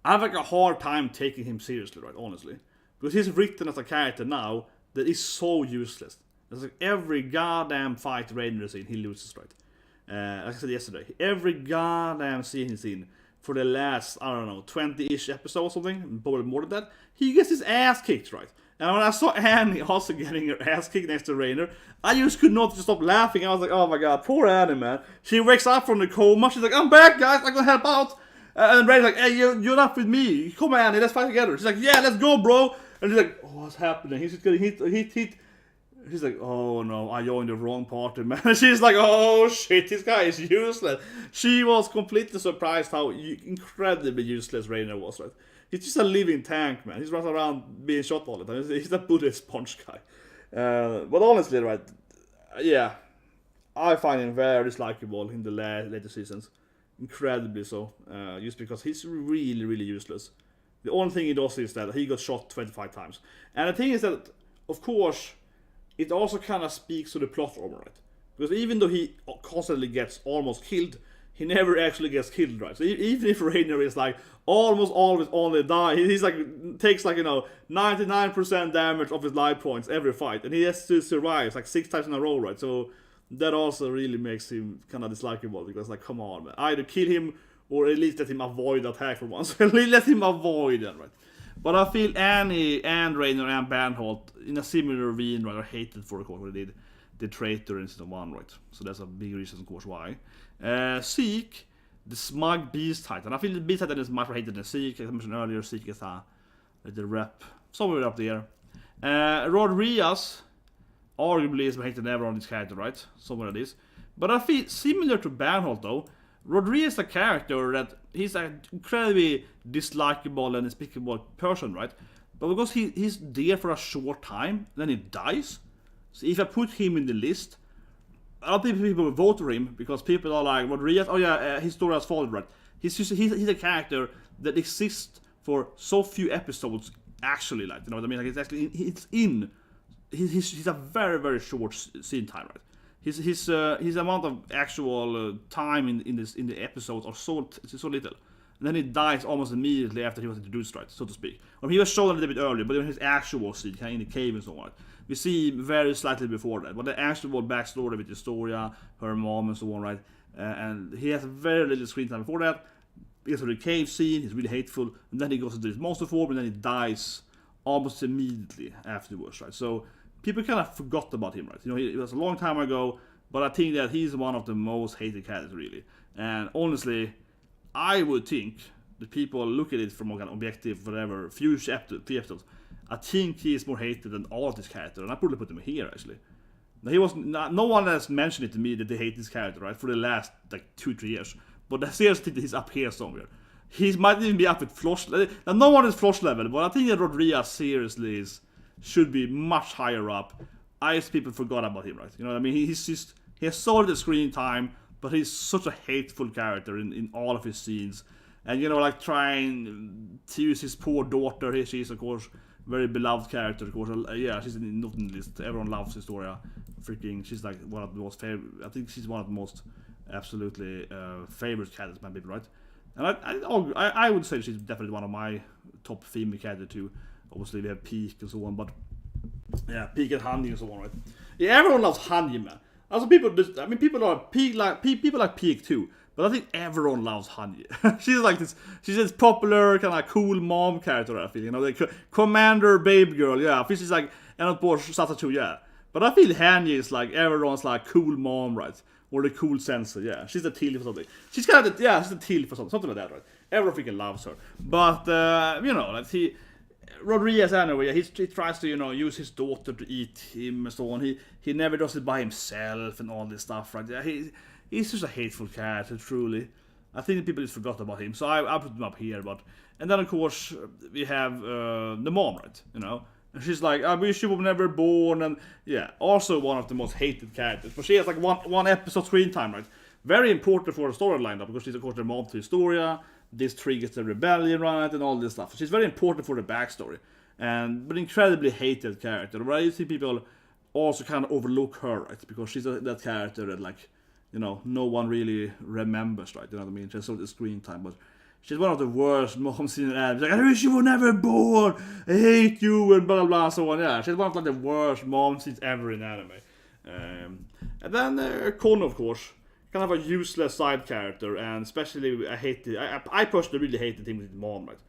I have like a hard time taking him seriously, right? Honestly. Because he's written as a character now that is so useless. It's like every goddamn fight Reiner is in, he loses, right? Like I said yesterday, every goddamn scene he's in for the last, 20-ish episodes or something, probably more than that, he gets his ass kicked, right? And when I saw Annie also getting her ass kicked next to Reiner, I just could not stop laughing. I was like, oh my god, poor Annie, man. She wakes up from the coma, she's like, I'm back, guys, I'm gonna help out. And Reiner's like, hey, you're not with me. Come on, Annie, let's fight together. She's like, yeah, let's go, bro. And he's like, oh, what's happening? He's just getting hit. She's like, oh no, I joined the wrong party, man. She's like, oh shit, this guy is useless. She was completely surprised how incredibly useless Reiner was, right? He's just a living tank, man. He's running around being shot all the time. He's a Buddhist sponge guy. But honestly, right, yeah, I find him very dislikable in the later seasons. Incredibly so. Just because he's really, really useless. The only thing he does is that he got shot 25 times. And the thing is that, of course, it also kind of speaks to the plot armor, right? Because even though he constantly gets almost killed, he never actually gets killed, right? So even if Reiner is like almost always only die, he's like takes like 99% damage of his life points every fight, and he has to survive like 6 times in a row, right? So that also really makes him kind of dislikable because like, come on, man, either kill him or at least let him avoid the attack for once. Let him avoid that, right? But I feel Annie and Reiner and Bernhold in a similar vein, right, are hated for, of course, what they did. The traitor in season 1, right? So that's a big reason, of course, why. ZEKE, the smug beast titan. I feel the beast titan is much more hated than ZEKE. As I mentioned earlier, ZEKE is the rep somewhere up there. Rodriguez, arguably, is more hated than ever on this character, right? Somewhere it is. But I feel similar to Bernhold, though. Rodriguez is a character that he's an incredibly dislikable and despicable person, right? But because he's there for a short time, then he dies. So if I put him in the list, I don't think people will vote for him because people are like, Rodriguez, oh yeah, his story has followed, right? He's a character that exists for so few episodes, actually, like, you know what I mean? Like he's a very, very short scene time, right? His amount of actual time in the episodes are so little. And then he dies almost immediately after he was introduced, right, so to speak. He was shown a little bit earlier, but in his actual scene, kind of in the cave and so on, right? We see him very slightly before that, but the actual backstory with Historia, her mom and so on, right? And he has very little screen time before that. Because of the cave scene, he's really hateful, and then he goes into his monster form, and then he dies almost immediately afterwards, right? So people kind of forgot about him, right? It was a long time ago, but I think that he's one of the most hated characters, really. And honestly, I would think that people look at it from a kind of objective, whatever, few episodes. I think he is more hated than all of this character, and I probably put him here, actually. Now, no one has mentioned it to me that they hate this character, right, for the last, 2-3 years. But I seriously think that he's up here somewhere. He might even be up with Floch. Now, no one is Floch level, but I think that Rodriguez seriously should be much higher up. I guess people forgot about him, right? You know what I mean? He has so little screen time, but he's such a hateful character in all of his scenes. And, like trying to use his poor daughter. She's, of course, very beloved character, of course. Yeah, she's not in the list. Everyone loves Historia. She's like one of the most favorite. I think she's one of the most absolutely favorite characters by people, right? And I would say she's definitely one of my top female characters too. Obviously, we have PIECKE and so on, but yeah, PIECKE and Hanji and so on, right? Yeah, everyone loves Hanji, man. Also, people like PIECKE too, But I think everyone loves Hanji. She's like this. She's this popular kind of cool mom character. I feel, you know, the commander babe girl. Yeah, I feel she's like and of Sasatsu. Yeah, but I feel Hanji is like everyone's like cool mom, right? Or the cool sensei. Yeah, she's a teal for something. She's kind of she's a teal for something like that, right? Everyone freaking loves her. But you know, like Rodriguez anyway, he tries to, you know, use his daughter to eat him and so on. He never does it by himself and all this stuff, right? Yeah, he's just a hateful character, truly. I think people just forgot about him, so I put him up here. And then of course we have the mom, right? You know, and she's like, I wish you were never born, and yeah, also one of the most hated characters. But she has like one episode screen time, right? Very important for the storyline, though, because she's of course the mom to Historia. This triggers the rebellion, right, and all this stuff. She's very important for the backstory, but incredibly hated character. Right? I see people also kind of overlook her, right, because she's that character that, like, you know, no one really remembers, right? You know what I mean? Just sort of screen time, but she's one of the worst moms in the anime. Like, I wish you were never born. I hate you, and blah blah blah, so on. Yeah, she's one of like the worst moms ever in anime. And then Kon, of course. Kind of a useless side character, and especially I personally really hated him with his mom, right?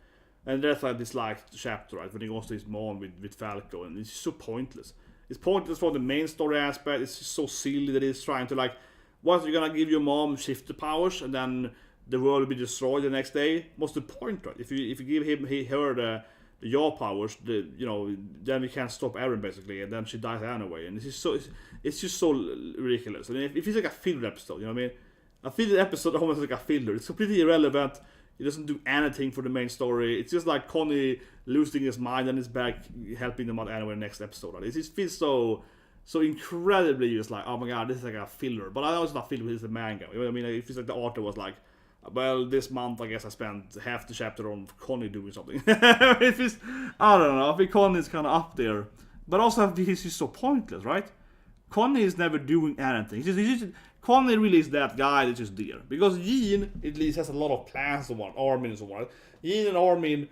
And that's why I disliked the chapter, right? When he goes to his mom with Falco, and it's just so pointless. It's pointless for the main story aspect. It's just so silly that he's trying to, like, what, you're gonna give your mom shifter powers and then the world will be destroyed the next day? What's the point, right? If you give her the yaw powers, you know, then we can't stop Eren basically, and then she dies anyway. And it's just so ridiculous. And if it's like a filler episode, you know what I mean? A filler episode almost like a filler. It's completely irrelevant. It doesn't do anything for the main story. It's just like Connie losing his mind and is back helping them out anyway next episode. It just feels so incredibly just like, oh my god, this is like a filler. But I know it's not filler, it's a manga. You know what I mean? It feels like the author was like, well, this month I guess I spent half the chapter on Connie doing something. I don't know, I think Connie's kind of up there. But also he's just so pointless, right? Connie is never doing anything. Connie really is that guy that's just there. Because Yin, at least, has a lot of plans on Armin and so on. Right? Yin and Armin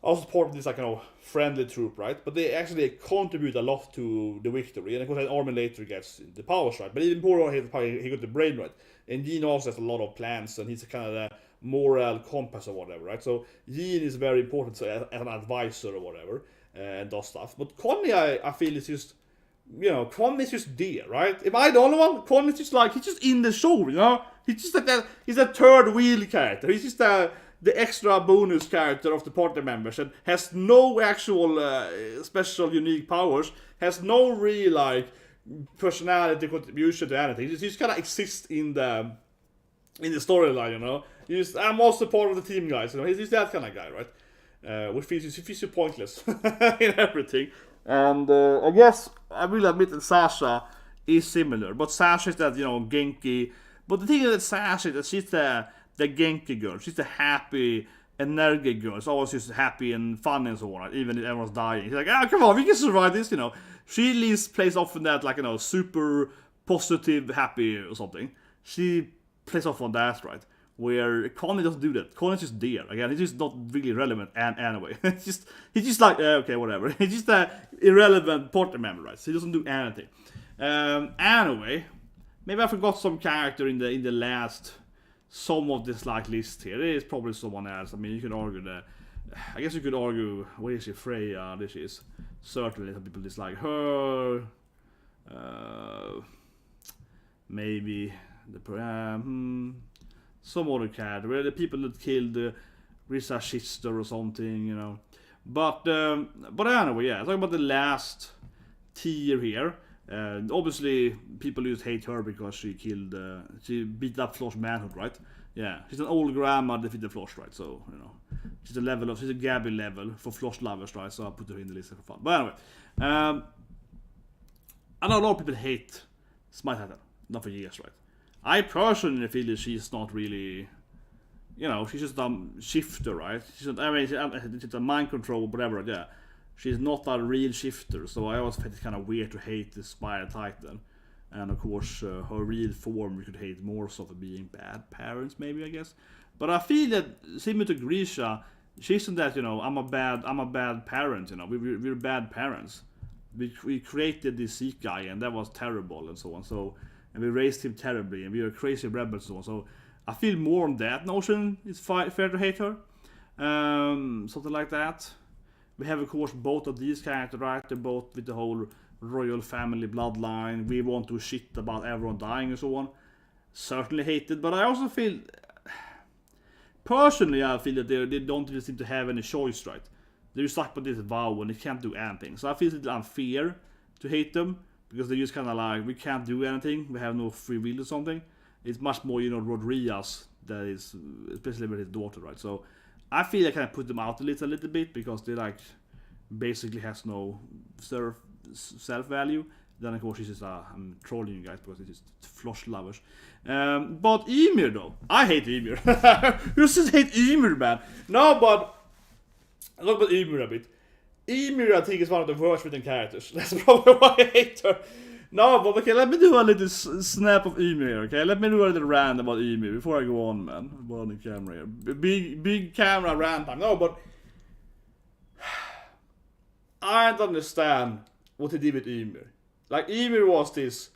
also part of this, like, you know, friendly troop, right? But they actually contribute a lot to the victory. And of course, Armin later gets the powers, right? But even more, he got the brain, right? And Yin also has a lot of plans, and he's a kind of a moral compass or whatever, right? So Yin is very important as an advisor or whatever, and does stuff. But Connie, I feel, is just, you know, Connie's just there, right? Am I the only one? Connie's just like, he's just in the show, you know? He's just like that, he's a third wheel character. He's just the extra bonus character of the party members, and has no actual special unique powers, has no real, like, personality contribution to anything. He just kind of exists in the storyline, you know? I'm also part of the team, guys, you know? He's that kind of guy, right? Which feels so pointless in everything. And I guess I will admit that Sasha is similar, but Sasha is that, you know, Genki. But the thing is that Sasha, that she's the Genki girl. She's the happy, energetic girl. It's always just happy and fun and so on, right? Even if everyone's dying. She's like, come on, we can survive this, you know. She at least plays off in that, like, you know, super positive, happy or something. She plays off on that, right? Where Connie doesn't do that. Connie's just there. Again, he's just not really relevant anyway. He's just like, okay, whatever. He's just an irrelevant party member, right? So he doesn't do anything. Anyway, maybe I forgot some character in the last, some of this like list here. It is probably someone else. I mean, you could argue that. I guess you could argue, where is she? Freya, this is. Certainly some people dislike her. Maybe some other character, the people that killed Risa sister or something, you know. But anyway, yeah, talking about the last tier here. Obviously, people just hate her because she beat up Floch's manhood, right? Yeah, she's an old grandma that defeated Floch, right? So, you know, she's a Gabi level for Floch lovers, right? So I put her in the list for fun. But anyway, I know a lot of people hate Smite Titan, not for years, right? I personally feel that she's not really, you know, she's just a shifter, right? She's a mind control, whatever, yeah. She's not a real shifter, so I always find it kind of weird to hate the Spire Titan. And of course, her real form we could hate more so for being bad parents, maybe, I guess. But I feel that similar to Grisha, she isn't that, you know, I'm a bad parent, you know, we're bad parents. We created this Zeke guy, and that was terrible, and so on. So, and we raised him terribly, and we were crazy rebels, and so on. So I feel more on that notion. It's fair to hate her. Something like that. We have, of course, both of these characters, right? They're both with the whole royal family bloodline. We want to shit about everyone dying and so on. Certainly hated, but I also feel... Personally, I feel that they don't really seem to have any choice, right? They're stuck with this vow and they can't do anything. So I feel it's unfair to hate them, because they're just kind of like, we can't do anything, we have no free will or something. It's much more, Rodriguez that is, especially with his daughter, right? So I feel I kind of put them out a little bit, because they like basically has no self-value. Then of course it's just, I'm trolling you guys because it's just Floch lovers. But Ymir though, I hate Ymir. You just hate Ymir, man. No, but look at Ymir a bit. Ymir, I think, is one of the worst written characters. That's probably why I hate her. No, but okay, let me do a little snap of Ymir, okay? Let me do a little rant about Ymir before I go on, man. I'm on the camera here. Big camera rant time. No, but I don't understand what he did with Ymir. Like, Ymir was this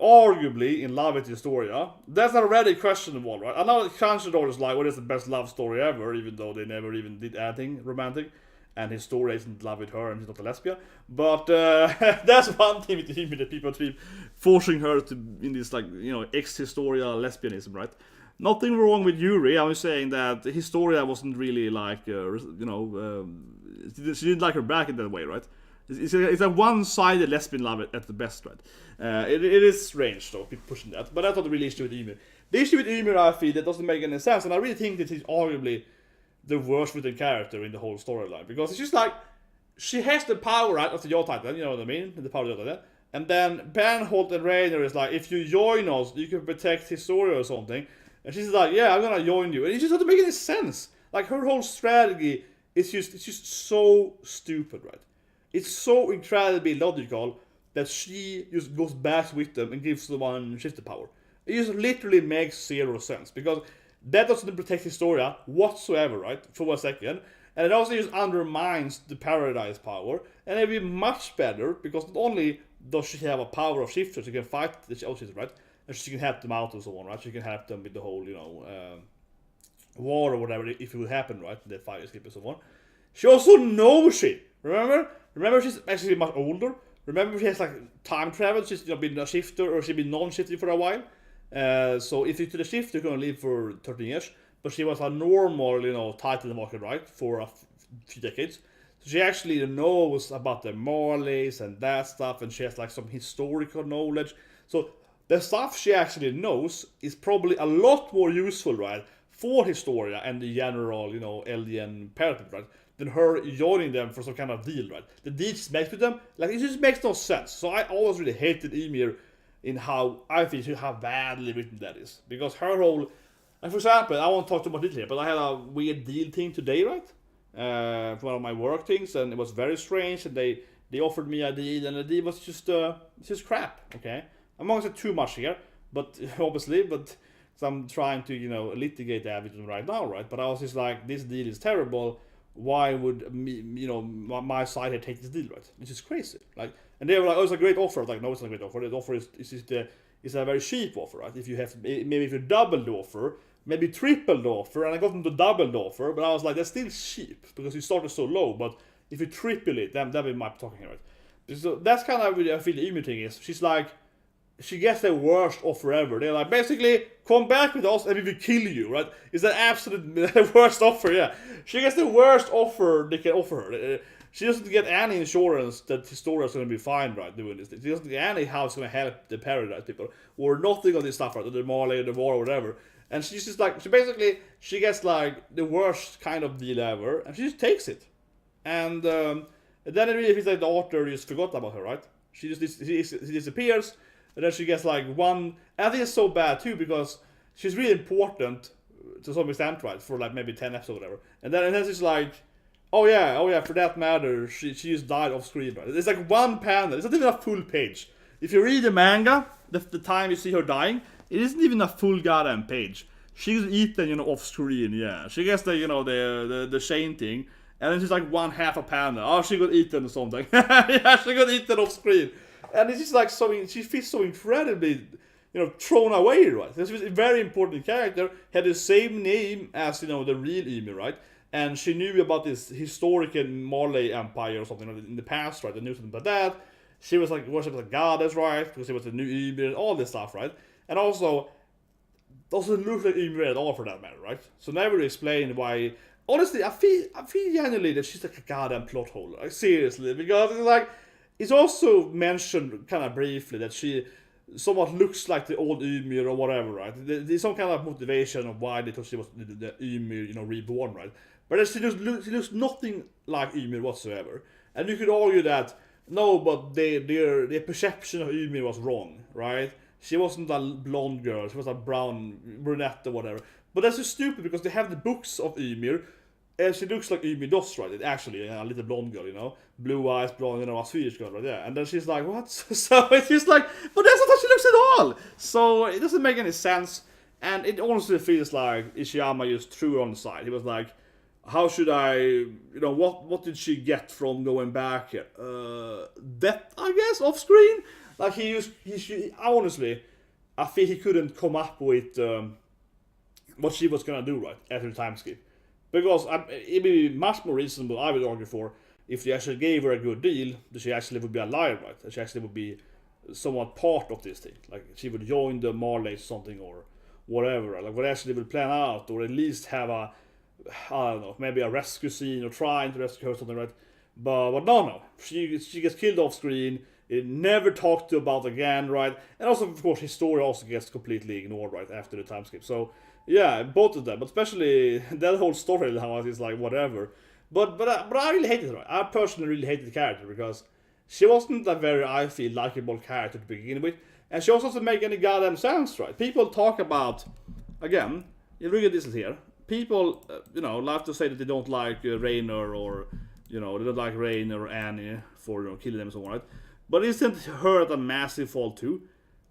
arguably in love with Historia. That's already questionable, right? I know that Crunchyroll is like, what is the best love story ever, even though they never even did anything romantic. And Historia isn't in love with her and she's not a lesbian. But that's one thing with Ymir that people keep forcing her to in this, like, ex-Historia lesbianism, right? Nothing wrong with Yuri. I was saying that Historia wasn't really like, she didn't like her back in that way, right? It's a one-sided lesbian love at the best, right? It is strange, though, people pushing that. But that's not the real issue with Ymir. The issue with Ymir, I feel, that doesn't make any sense. And I really think that he's arguably the worst written character in the whole storyline. Because it's just like, she has the power, right, of the Yacht Titan, you know what I mean? The power of the Yacht Titan. And then Bernholt and Reiner is like, if you join us, you can protect Historia or something. And she's like, yeah, I'm gonna join you. And it just doesn't make any sense. Like, her whole strategy is just so stupid, right? It's so incredibly logical that she just goes back with them and gives the one shift the power. It just literally makes zero sense, because that doesn't protect Historia whatsoever, right? For a second. And it also just undermines the Paradise power. And it'd be much better, because not only does she have a power of shifters, she can fight the shifters, right? And she can help them out and so on, right? She can help them with the whole, war or whatever, if it would happen, right? The fire escape and so on. She also knows shit. Remember she's actually much older. Remember she has like time travel. She's been a shifter, or she's been non-shifter for a while. So if you to the shift, you're gonna live for 13 years. But she was a normal, title market, right, for a few decades. So she actually knows about the Marleys and that stuff, and she has like some historical knowledge. So the stuff she actually knows is probably a lot more useful, right, for Historia and the general, alien parapet, right, than her joining them for some kind of deal, right? The deal she makes with them, like, it just makes no sense. So I always really hated Ymir in how I feel how badly written that is. Because her whole, and for example, I won't talk too much detail here, but I had a weird deal thing today, right? For one of my work things, and it was very strange, and they offered me a deal, and the deal was just crap, okay? I'm not going to say too much here, but obviously, but so I'm trying to, litigate that with them right now, right? But I was just like, this deal is terrible. Why would me, my side here take this deal, right? It's just crazy. Like, and they were like, oh, it's a great offer. I was like, no, it's not a great offer. The offer is a very cheap offer, right? If you have, maybe if you double the offer, maybe triple the offer, and I got them to double the offer, but I was like, that's still cheap, because you started so low, but if you triple it, then we might be talking here, right? So that's kind of what I feel the Ymir thing is. She's like, she gets the worst offer ever. They're like, basically, come back with us and we will kill you, right? It's the absolute worst offer, yeah. She gets the worst offer they can offer her. She doesn't get any insurance that Historia is going to be fine, right, doing this. She doesn't get any how it's going to help the Paradise people, or nothing on this stuff, right, or the Marley, or the war, or whatever. And she's just like, she gets like the worst kind of deal ever, and she just takes it. And then it really feels like the author just forgot about her, right? She disappears. And then she gets like one, and I think it's so bad too, because she's really important to some extent, right, for like maybe 10 episodes or whatever. And then it's like, oh yeah, for that matter, she just died off screen, right? It's like one panel, it's not even a full page. If you read the manga, the time you see her dying, it isn't even a full goddamn page. She's eaten, off screen, yeah. She gets the the Shane thing, and then she's like one half a panel. Oh, she got eaten or something. Yeah, she got eaten off screen. And it's just like she feels so incredibly, thrown away, right? This was a very important character, had the same name as, the real Ymir, right? And she knew about this historical Marley empire or something in the past, right? They knew something about that. She was like worshipped as a goddess, right? Because she was the new Ymir, all this stuff, right? And also doesn't look like Ymir at all for that matter, right? So never explained why. Honestly, I feel genuinely that she's like a goddamn plot hole. Like, seriously, because it's also mentioned kind of briefly that she somewhat looks like the old Ymir or whatever, right? There's some kind of motivation of why they thought she was the Ymir, reborn, right? But she looks nothing like Ymir whatsoever. And you could argue that no, but their perception of Ymir was wrong, right? She wasn't a blonde girl, she was a brown brunette or whatever. But that's just stupid because they have the books of Ymir, and she looks like Ymir does, right? It's actually a little blonde girl, blue eyes, blonde, a Swedish girl, right? Yeah. And then she's like, what? So it's just like, but that's not how she looks at all. So it doesn't make any sense. And it honestly feels like Ishiyama just threw her on the side. He was like, how should I, what did she get from going back here? That, I guess, off screen? Like, honestly, I think he couldn't come up with what she was gonna do, right, after the time skip. Because it'd be much more reasonable, I would argue, for if they actually gave her a good deal, that she actually would be alive, right? That she actually would be somewhat part of this thing. Like, she would join the Marley or something or whatever, right? Like, what actually would plan out, or at least have a, I don't know, maybe a rescue scene or trying to rescue her or something, right? But no. She gets killed off screen. It never talked about again, right? And also, of course, his story also gets completely ignored, right, after the time skip. So, yeah, both of them, but especially that whole story now is like whatever. But I really hated her. I personally really hated the character because she wasn't a very, I feel, likable character to begin with. And she also doesn't make any goddamn sense, right? People talk about, again, you look at this here. People, love to say that they don't like Reiner or, they don't like Reiner or Annie for, killing them and so on, right? But isn't her at a massive fault too?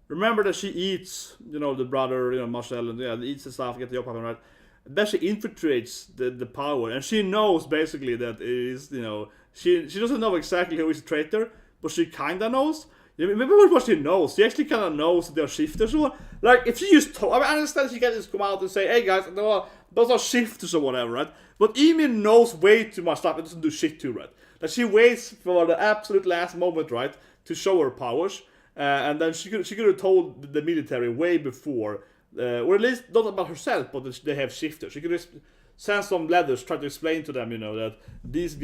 Remember that she eats, the brother, Marcel, and eats the stuff, get the job happening, right? Then she infiltrates the power, and she knows basically that it is, she doesn't know exactly who is the traitor, but she kinda knows. You remember what she knows? She actually kinda knows that they're shifters or like if she just I understand she can just come out and say, hey guys, those are shifters or whatever, right? But Ymir knows way too much stuff and doesn't do shit too, right? Like she waits for the absolute last moment, right, to show her powers. And then she could have told the military way before, or at least not about herself, but that they have shifters. She could have sent some letters, try to explain to them, that these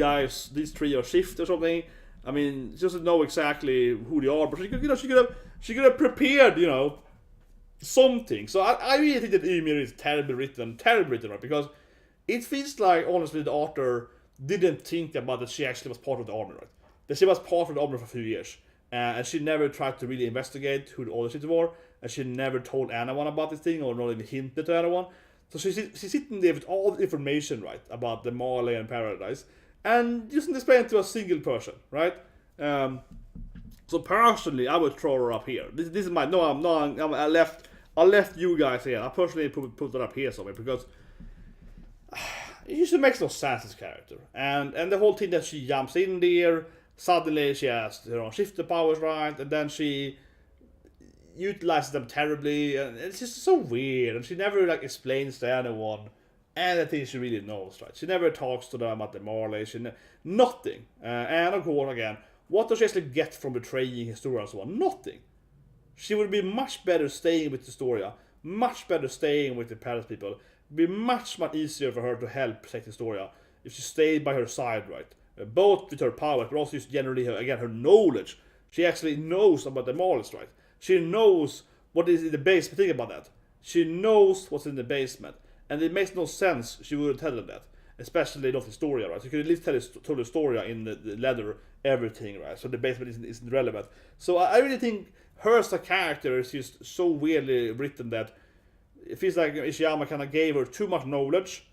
three are shifters or something. I mean, she doesn't know exactly who they are, but she could have prepared, something. So I really think that Ymir is terribly written, right? Because it feels like, honestly, the author didn't think about that she actually was part of the army, right? That she was part of the army for a few years. And she never tried to really investigate who the other cities were, and she never told anyone about this thing, or not even hinted to anyone. So she's sitting there with all the information, right, about the Marley and Paradise, and doesn't explain it to a single person, right? So personally, I would throw her up here. This is my I left you guys here. I personally put it up here somewhere because it just makes no sense as a character, and the whole thing that she jumps in there. Suddenly she has shifter powers, right, and then she utilizes them terribly, and it's just so weird. And she never explains to anyone anything she really knows, right? She never talks to them about the Marley, nothing. And of course, again, what does she actually get from betraying Historia and so on? Nothing. She would be much better staying with Historia, much better staying with the Paris people. It would be much easier for her to help protect Historia if she stayed by her side, right? Both with her power, but also just generally, her knowledge. She actually knows about the Marleys, right? She knows what is in the basement. Think about that. She knows what's in the basement. And it makes no sense she wouldn't tell them that. Especially not Historia, right? You could at least tell the Historia in the letter, everything, right? So the basement isn't relevant. So I really think her as a character is just so weirdly written that it feels like Ishiyama kind of gave her too much knowledge.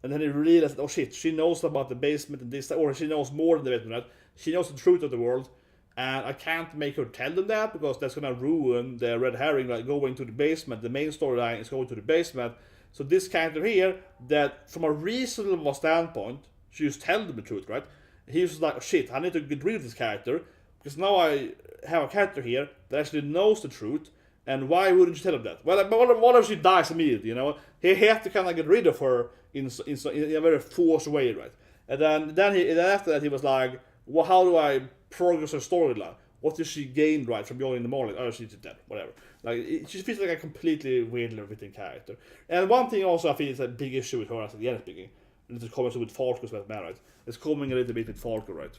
And then he realized, oh shit, she knows about the basement and this, or she knows more than the basement, right? She knows the truth of the world, and I can't make her tell them that because that's gonna ruin the red herring, like going to the basement. The main storyline is going to the basement. So this character here, that from a reasonable standpoint, she just tell them the truth, right? He was like, oh shit, I need to get rid of this character because now I have a character here that actually knows the truth, And why wouldn't you tell him that? Well, but what if she dies immediately, you know? He had to kind of get rid of her in a very forced way, right? And then after that, he was like, well, how do I progress her storyline? What did she gain, right, from joining the Marley? Oh, she's dead, whatever. Like, she feels like a completely weirdly written character. And one thing also I think is a big issue with her as the end speaking, and this is coming with Falco as well, right? It's coming a little bit with Falco, right?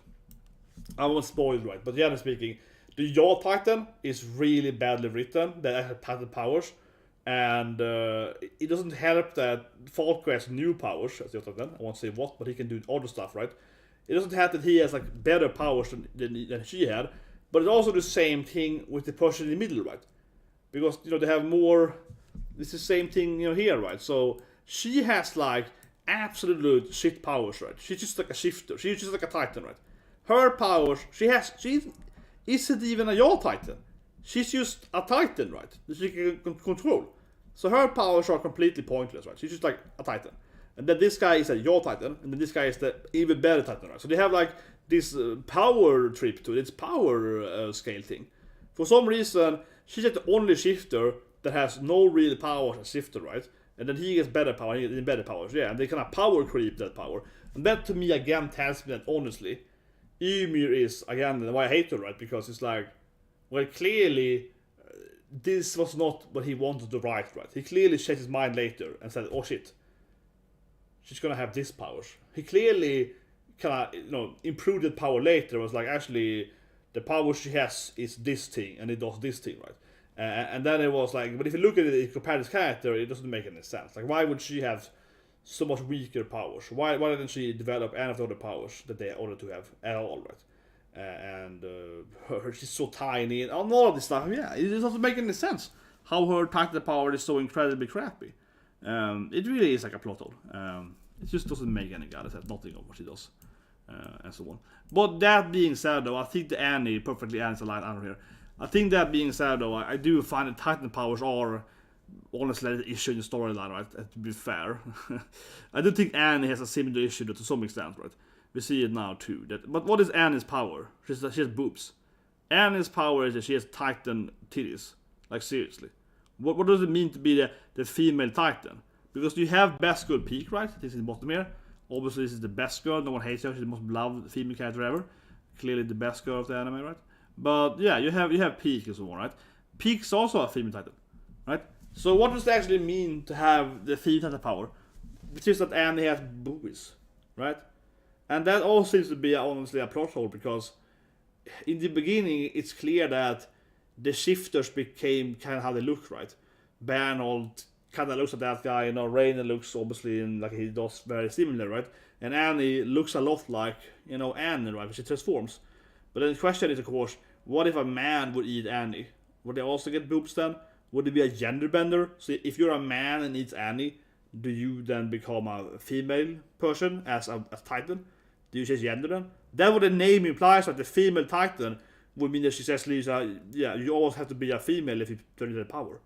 I won't spoil it, right? But generally speaking, the Yaw Titan is really badly written. That has passive powers, and it doesn't help that Falco has new powers as the Titan. I won't say what, but he can do other stuff, right? It doesn't help that he has like better powers than she had, but it's also the same thing with the person in the middle, right? Because you know they have more. It's the same thing, you know, here, right? So she has like absolute shit powers, right? She's just like a shifter. She's just like a Titan, right? Her powers, she isn't even a Yaw Titan. She's just a Titan, right? That she can control. So her powers are completely pointless, right? She's just like a Titan. And then this guy is a Yaw Titan, and then this guy is the even better Titan, right? So they have like this power trip to it. It's power scale thing. For some reason, she's like the only shifter that has no real power as a shifter, right? And then he gets better power, he gets better powers, yeah. And they kind of power creep that power. And that to me again tells me that honestly, Ymir is, again, why I hate her, right? Because it's like, well, clearly, this was not what he wanted to write, right? He clearly changed his mind later and said, oh shit, she's gonna have this powers. He clearly kind of, you know, improved the power later. It was like, actually, the power she has is this thing, and it does this thing, right? And then it was like, but if you look at it, compare this character, it doesn't make any sense. Like, why would she have so much weaker powers? Why didn't she develop any of the other powers that they ordered to have at all, right? She's so tiny and all of this stuff. Yeah, it doesn't make any sense how her Titan power is so incredibly crappy. It really is like a plot hole. It just doesn't make any god. It has nothing of what she does, and so on. But that being said, though, I think the Annie perfectly ends the line out of here. I think that being said, though, I do find that Titan powers are honestly an issue in the storyline, right? To be fair, I do think Annie has a similar issue to some extent, right? We see it now too. But what is Annie's power? She has boobs. Annie's power is that she has Titan titties. Like seriously, what does it mean to be the female Titan? Because you have best girl PIECKE, right? This is the bottom here. Obviously, this is the best girl. No one hates her. She's the most beloved female character ever. Clearly, the best girl of the anime, right? But yeah, you have PIECKE and so on, right? PIECKE's also a female Titan, right? So what does it actually mean to have the female Titan power? It's just that Annie has boobies, right? And that also seems to be honestly a plot hole, because in the beginning it's clear that the shifters became kind of how they look, right? Bernhold kind of looks at that guy, you know, Reiner looks obviously like he does very similar, right? And Annie looks a lot like, you know, Annie, right? She transforms. But then the question is, of course, what if a man would eat Annie? Would they also get boobs then? Would it be a gender bender? So if you're a man and eats Annie, do you then become a female person as Titan? Do you change gender then? That what the name implies, that the female Titan would mean that she says, yeah, you always have to be a female if you turn into the power.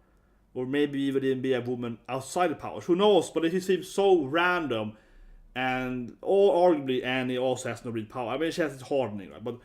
Or maybe even be a woman outside the powers. Who knows? But it seems so random. And arguably Annie also has no real power. I mean, she has hardening, right? But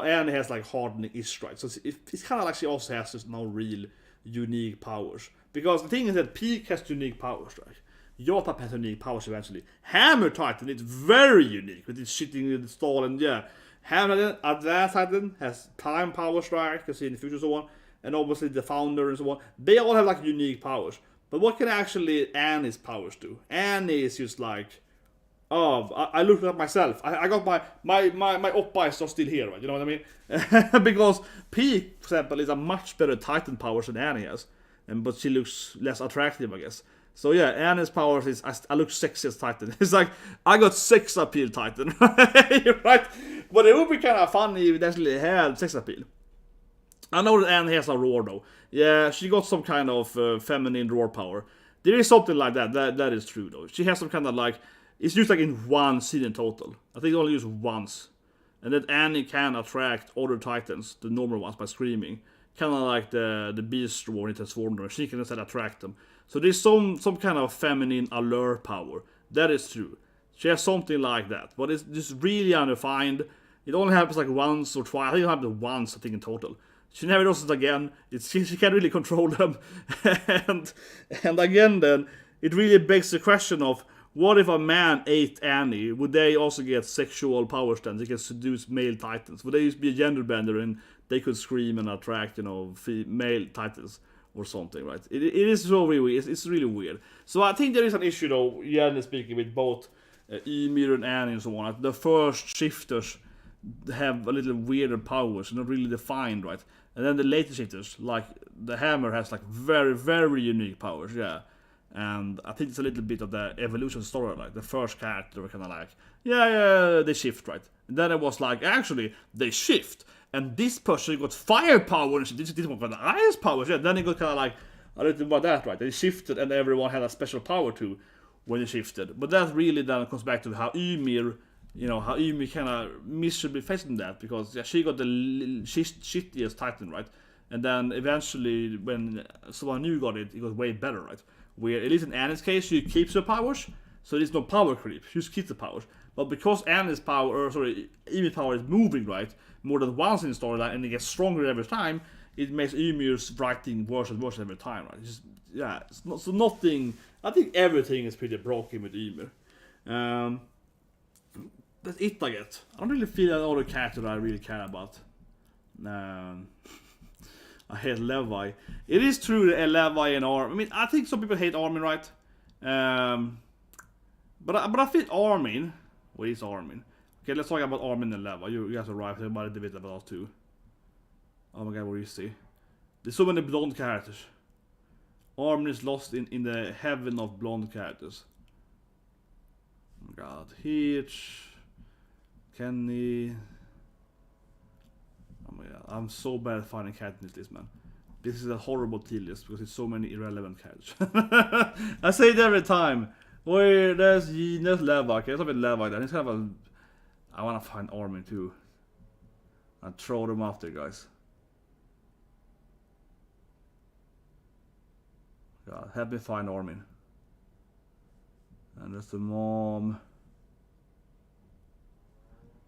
Annie has like hardening-ish, right? So it's kind of like she also has just no real unique powers. Because the thing is that PIECKE has unique powers, right? Yotap has unique powers eventually. Hammer Titan is very unique with its shitting in the stall, and yeah. Hammer Advanced Titan has time powers, right? You can see in the future and so on. And obviously the founder and so on. They all have like unique powers. But what can actually Annie's powers do? Annie is just like, oh, I looked at myself. I got my oppa is still here, right? You know what I mean? Because PIECKE, for example, is a much better Titan powers than Annie has. But she looks less attractive, I guess. So yeah, Annie's powers is, I look sexy as Titan. It's like, I got sex appeal Titan. Right? But it would be kind of funny if it actually had sex appeal. I know that Annie has a roar though. Yeah, she got some kind of feminine roar power. There is something like that. That is true though. She has some kind of like, it's used like in one scene in total. I think it's only used once. And that Annie can attract other Titans, the normal ones, by screaming. Kind of like the beast roar in Transformer. She can instead attract them. So there's some kind of feminine allure power. That is true. She has something like that. But it's just really undefined. It only happens like once or twice. I think it happens once, I think, in total. She never does it again. She can't really control them. and again then, it really begs the question of, what if a man ate Annie? Would they also get sexual powers then? They can seduce male titans. Would they just be a gender bender and they could scream and attract, male titans or something, right? It is so really weird. It's really weird. So I think there is an issue though, generally speaking, with both Ymir and Annie and so on. The first shifters have a little weirder powers, not really defined, right? And then the later shifters, like the hammer, has like very, very unique powers, yeah. And I think it's a little bit of the evolution story, like the first character were kind of like, yeah, they shift, right? And then it was like, actually, they shift, and this person got fire power, and this one got ice powers, yeah. Then it got kind of like a little about that, right? They shifted, and everyone had a special power too when they shifted. But that really then comes back to how Ymir, how Ymir kind of miserably facing that, because she got the shittiest titan, right? And then eventually, when someone new got it, it got way better, right? Where, at least in Annie's case, she keeps her powers, so there's no power creep. She just keeps the powers. But because Ymir power is moving, right, more than once in the storyline, and it gets stronger every time, it makes Ymir's writing worse and worse every time, right? It's not, so nothing. I think everything is pretty broken with Ymir. That's it, I guess. I don't really feel another character that I really care about. I hate Levi. It is true that Levi and Armin. I mean, I think some people hate Armin, right? But I think Armin. What is Armin? Okay, let's talk about Armin and Levi. You guys are right about the bit about us too. Oh my god, what do you see? There's so many blonde characters. Armin is lost in the heaven of blonde characters. Oh my god, Hitch, Kenny. Oh my god, I'm so bad at finding characters in this list, man. This is a horrible tier list because there's so many irrelevant characters. I say it every time. Wait, there's Levi. Okay, let's have a Levi there. He's kind of a. I wanna find Armin too. I'll throw them after, guys. God, help me find Armin. And that's the mom.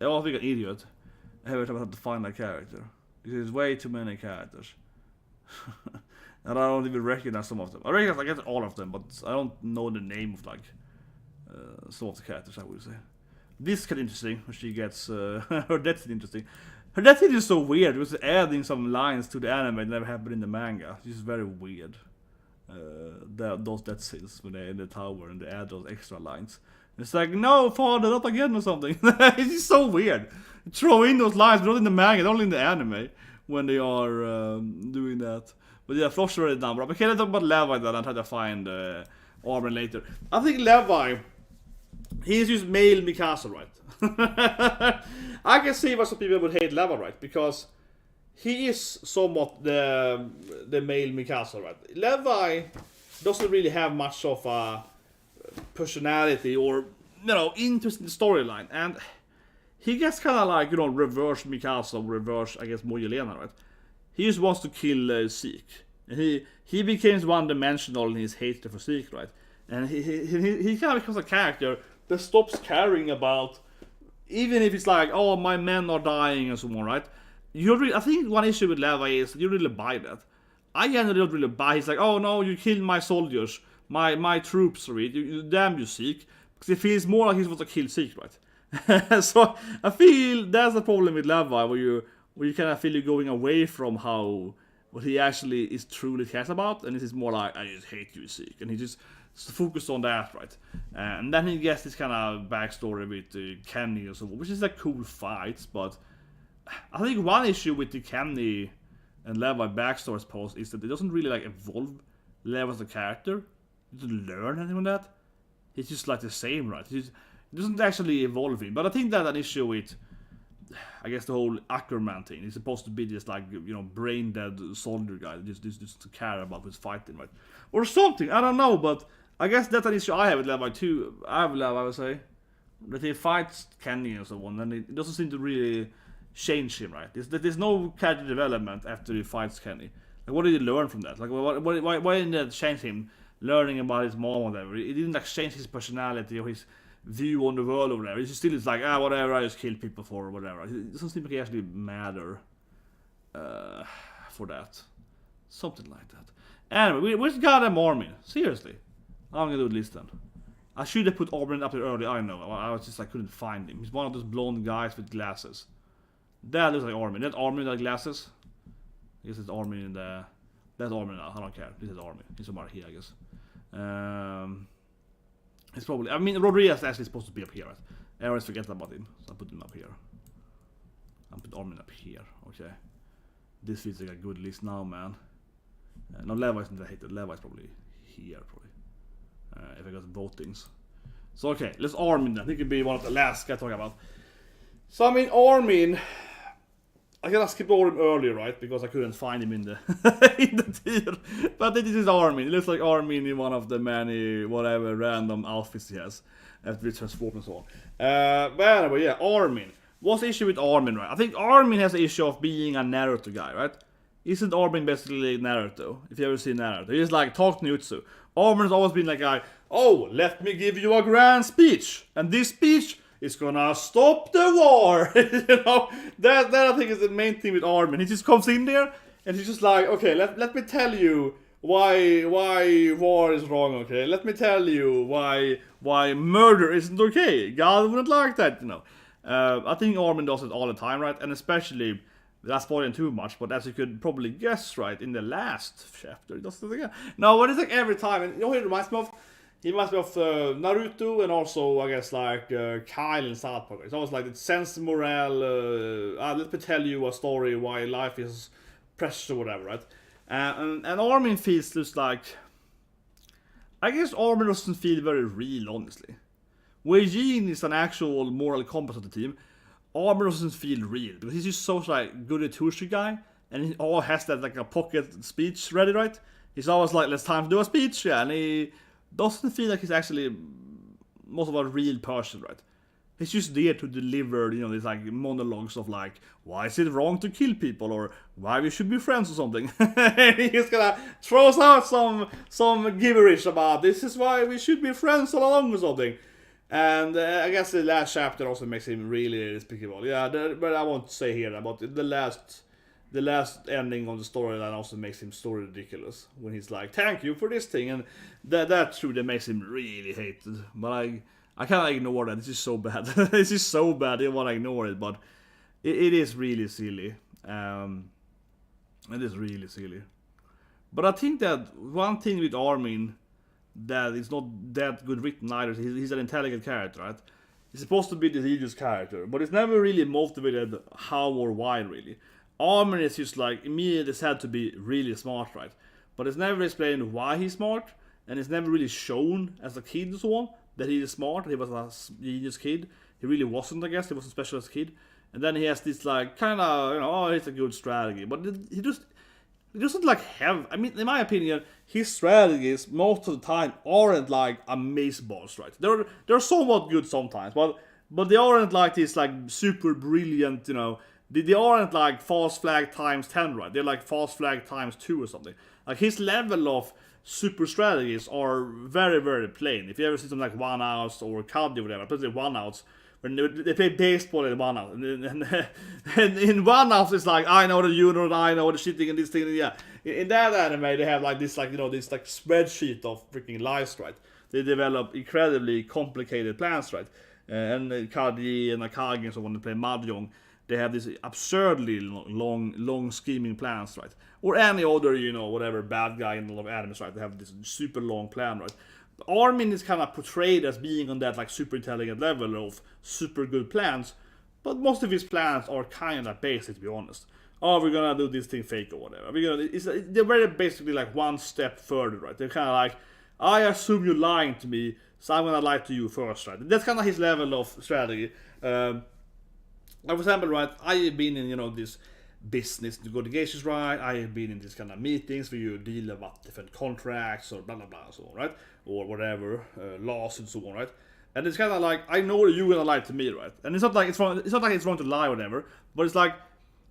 I don't think an idiot. Every time I have to find a character. Because there's way too many characters. And I don't even recognize some of them. I recognize, I guess, all of them, but I don't know the name of like some of the characters, I would say. This is kind of interesting, when she gets her death scene interesting. Her death scene is so weird, because adding some lines to the anime that never happened in the manga. This is very weird. Those death scenes when they're in the tower and they add those extra lines. It's like, no, father, not again, or something. It's just so weird. Throw in those lines, but not in the manga, only in the anime, when they are doing that. But yeah, Floch already done. But okay, let's talk about Levi then and try to find Armin later. I think Levi, he's just male Mikasa, right? I can see why some people would hate Levi, right? Because he is somewhat the male Mikasa, right? Levi doesn't really have much of a personality or, interest in the storyline. And he gets kind of like, reverse Mikasa, reverse, I guess, more Yelena, right? He just wants to kill ZEKE. And he becomes one-dimensional in his hatred for ZEKE, right? And he kind of becomes a character that stops caring about, even if it's like, oh, my men are dying and so on, right? I think one issue with Levi is you really buy that. I generally don't really buy. He's like, oh no, you killed my soldiers, my troops, right? Damn you, ZEKE. Because it feels more like he wants to kill ZEKE, right? So I feel that's the problem with Levi, where you kind of feel you're going away from what he actually is truly cares about, and this is more like, I just hate you, ZEKE, and he just focused on that, right? And then he gets this kind of backstory with Kenny and so on, which is like cool fights, but I think one issue with the Kenny and Levi backstory post is that it doesn't really like evolve Levi as a character. He doesn't learn anything from that. He's just like the same, right? He doesn't actually evolve him. But I think that's an issue with, I guess, the whole Ackerman thing. He's supposed to be this like, brain dead soldier guy just to care about his fighting, right? Or something, I don't know, but I guess that's an issue I have with Levi too. I have Levi, I would say. That he fights Kenny and so on, and it doesn't seem to really change him, right? There's no character development after he fights Kenny. Like, what did he learn from that? Like, why didn't that change him learning about his mom or whatever? It didn't like change his personality or his view on the world or whatever. He still is like, whatever, I just kill people for or whatever. It doesn't seem like he actually matter. for that. Something like that. Anyway, where's goddamn Armin? Seriously. I'm gonna do the list then. I should have put Armin up there early, I know. I couldn't find him. He's one of those blonde guys with glasses. That looks like Armin. That Armin with glasses? I guess it's Armin in the... That's Armin now, I don't care. This is Armin. He's somewhere here, I guess. It's probably... I mean, Rodriguez is actually supposed to be up here, right? I always forget about him, so I put him up here. I put Armin up here, okay. This feels like a good list now, man. No, Levi's not hated. Levi's probably here, probably. If I got votings. So, okay, let's Armin then. He could be one of the last guys talking about. So, I mean, Armin... I gotta skip over him earlier, right? Because I couldn't find him in the in the tier. But this is Armin. It looks like Armin in one of the many, whatever, random outfits he has. After he transforms and so on. But anyway, yeah, Armin. What's the issue with Armin, right? I think Armin has the issue of being a Naruto guy, right? Isn't Armin basically Naruto? If you ever seen Naruto. He's like, talk Nutsu. Armin's always been like, oh, let me give you a grand speech. And this speech is gonna stop the war. You know, that I think is the main thing with Armin. He just comes in there and he's just like, okay, let me tell you why war is wrong, okay? Let me tell you why murder isn't okay. God wouldn't like that, you know. I think Armin does it all the time, right? And especially, that's spoiling too much, but as you could probably guess, right, in the last chapter, he does it again. No, but it's like every time, and you know, he reminds me of Naruto and also, I guess, like Kyle in South Park. It's always like the sense morale, let me tell you a story why life is precious or whatever, right? And Armin feels just like... I guess Armin doesn't feel very real, honestly. Where Jean is an actual moral compass of the team, Armin doesn't feel real. Because he's just so like good Tushi guy, and he always has that like a pocket speech ready, right? He's always like, let's time to do a speech, yeah, and he... doesn't feel like he's actually most of a real person, right? He's just there to deliver, you know, these like monologues of like, why is it wrong to kill people, or why we should be friends or something. And he's gonna throws out some gibberish about this is why we should be friends all along or something. And I guess the last chapter also makes him really despicable. Yeah, but I won't say here about the last ending of the storyline also makes him so ridiculous when he's like, thank you for this thing, and that truly makes him really hated. But I can't ignore that. This is so bad. This is so bad. I don't want to ignore it, but it is really silly. It is really silly. But I think that one thing with Armin that is not that good written either. He's an intelligent character, right? He's supposed to be the genius character, but it's never really motivated how or why, really. Armin is just like, immediately said to be really smart, right? But it's never explained why he's smart, and it's never really shown as a kid and so on, that he is smart, he was a genius kid. He really wasn't, I guess, he wasn't special as a kid. And then he has this like, kind of, you know, oh, it's a good strategy. But he doesn't like have, I mean, in my opinion, his strategies most of the time aren't like amazeballs, right? They're somewhat good sometimes, but they aren't like this like super brilliant, you know. They aren't like fast flag times 10, right? They're like fast flag times 2 or something. Like his level of super strategies are very, very plain. If you ever see something like 1-outs or Cuddy or whatever, especially 1-outs, when they play baseball in 1-out. And in 1-outs it's like, I know the unit, I know the shitting and this thing, and yeah. In that anime they have like this like, you know, this like spreadsheet of freaking lives, right? They develop incredibly complicated plans, right? And Kaji and Akagi and so on, they play Mahjong. They have this absurdly long scheming plans, right? Or any other, you know, whatever bad guy in a lot of animes, right? They have this super long plan, right? Armin is kind of portrayed as being on that like super intelligent level of super good plans, but most of his plans are kind of basic, to be honest. Oh, we're gonna do this thing fake or whatever. They're very basically like one step further, right? They're kind of like, I assume you're lying to me, so I'm gonna lie to you first, right? That's kind of his level of strategy. For example, right, I have been in, you know, this business negotiations, right? I have been in these kind of meetings where you deal about different contracts or blah blah blah and so on, right? Or whatever, laws and so on, right? And it's kind of like, I know that you're gonna lie to me, right? And it's not like it's wrong to lie or whatever, but it's like,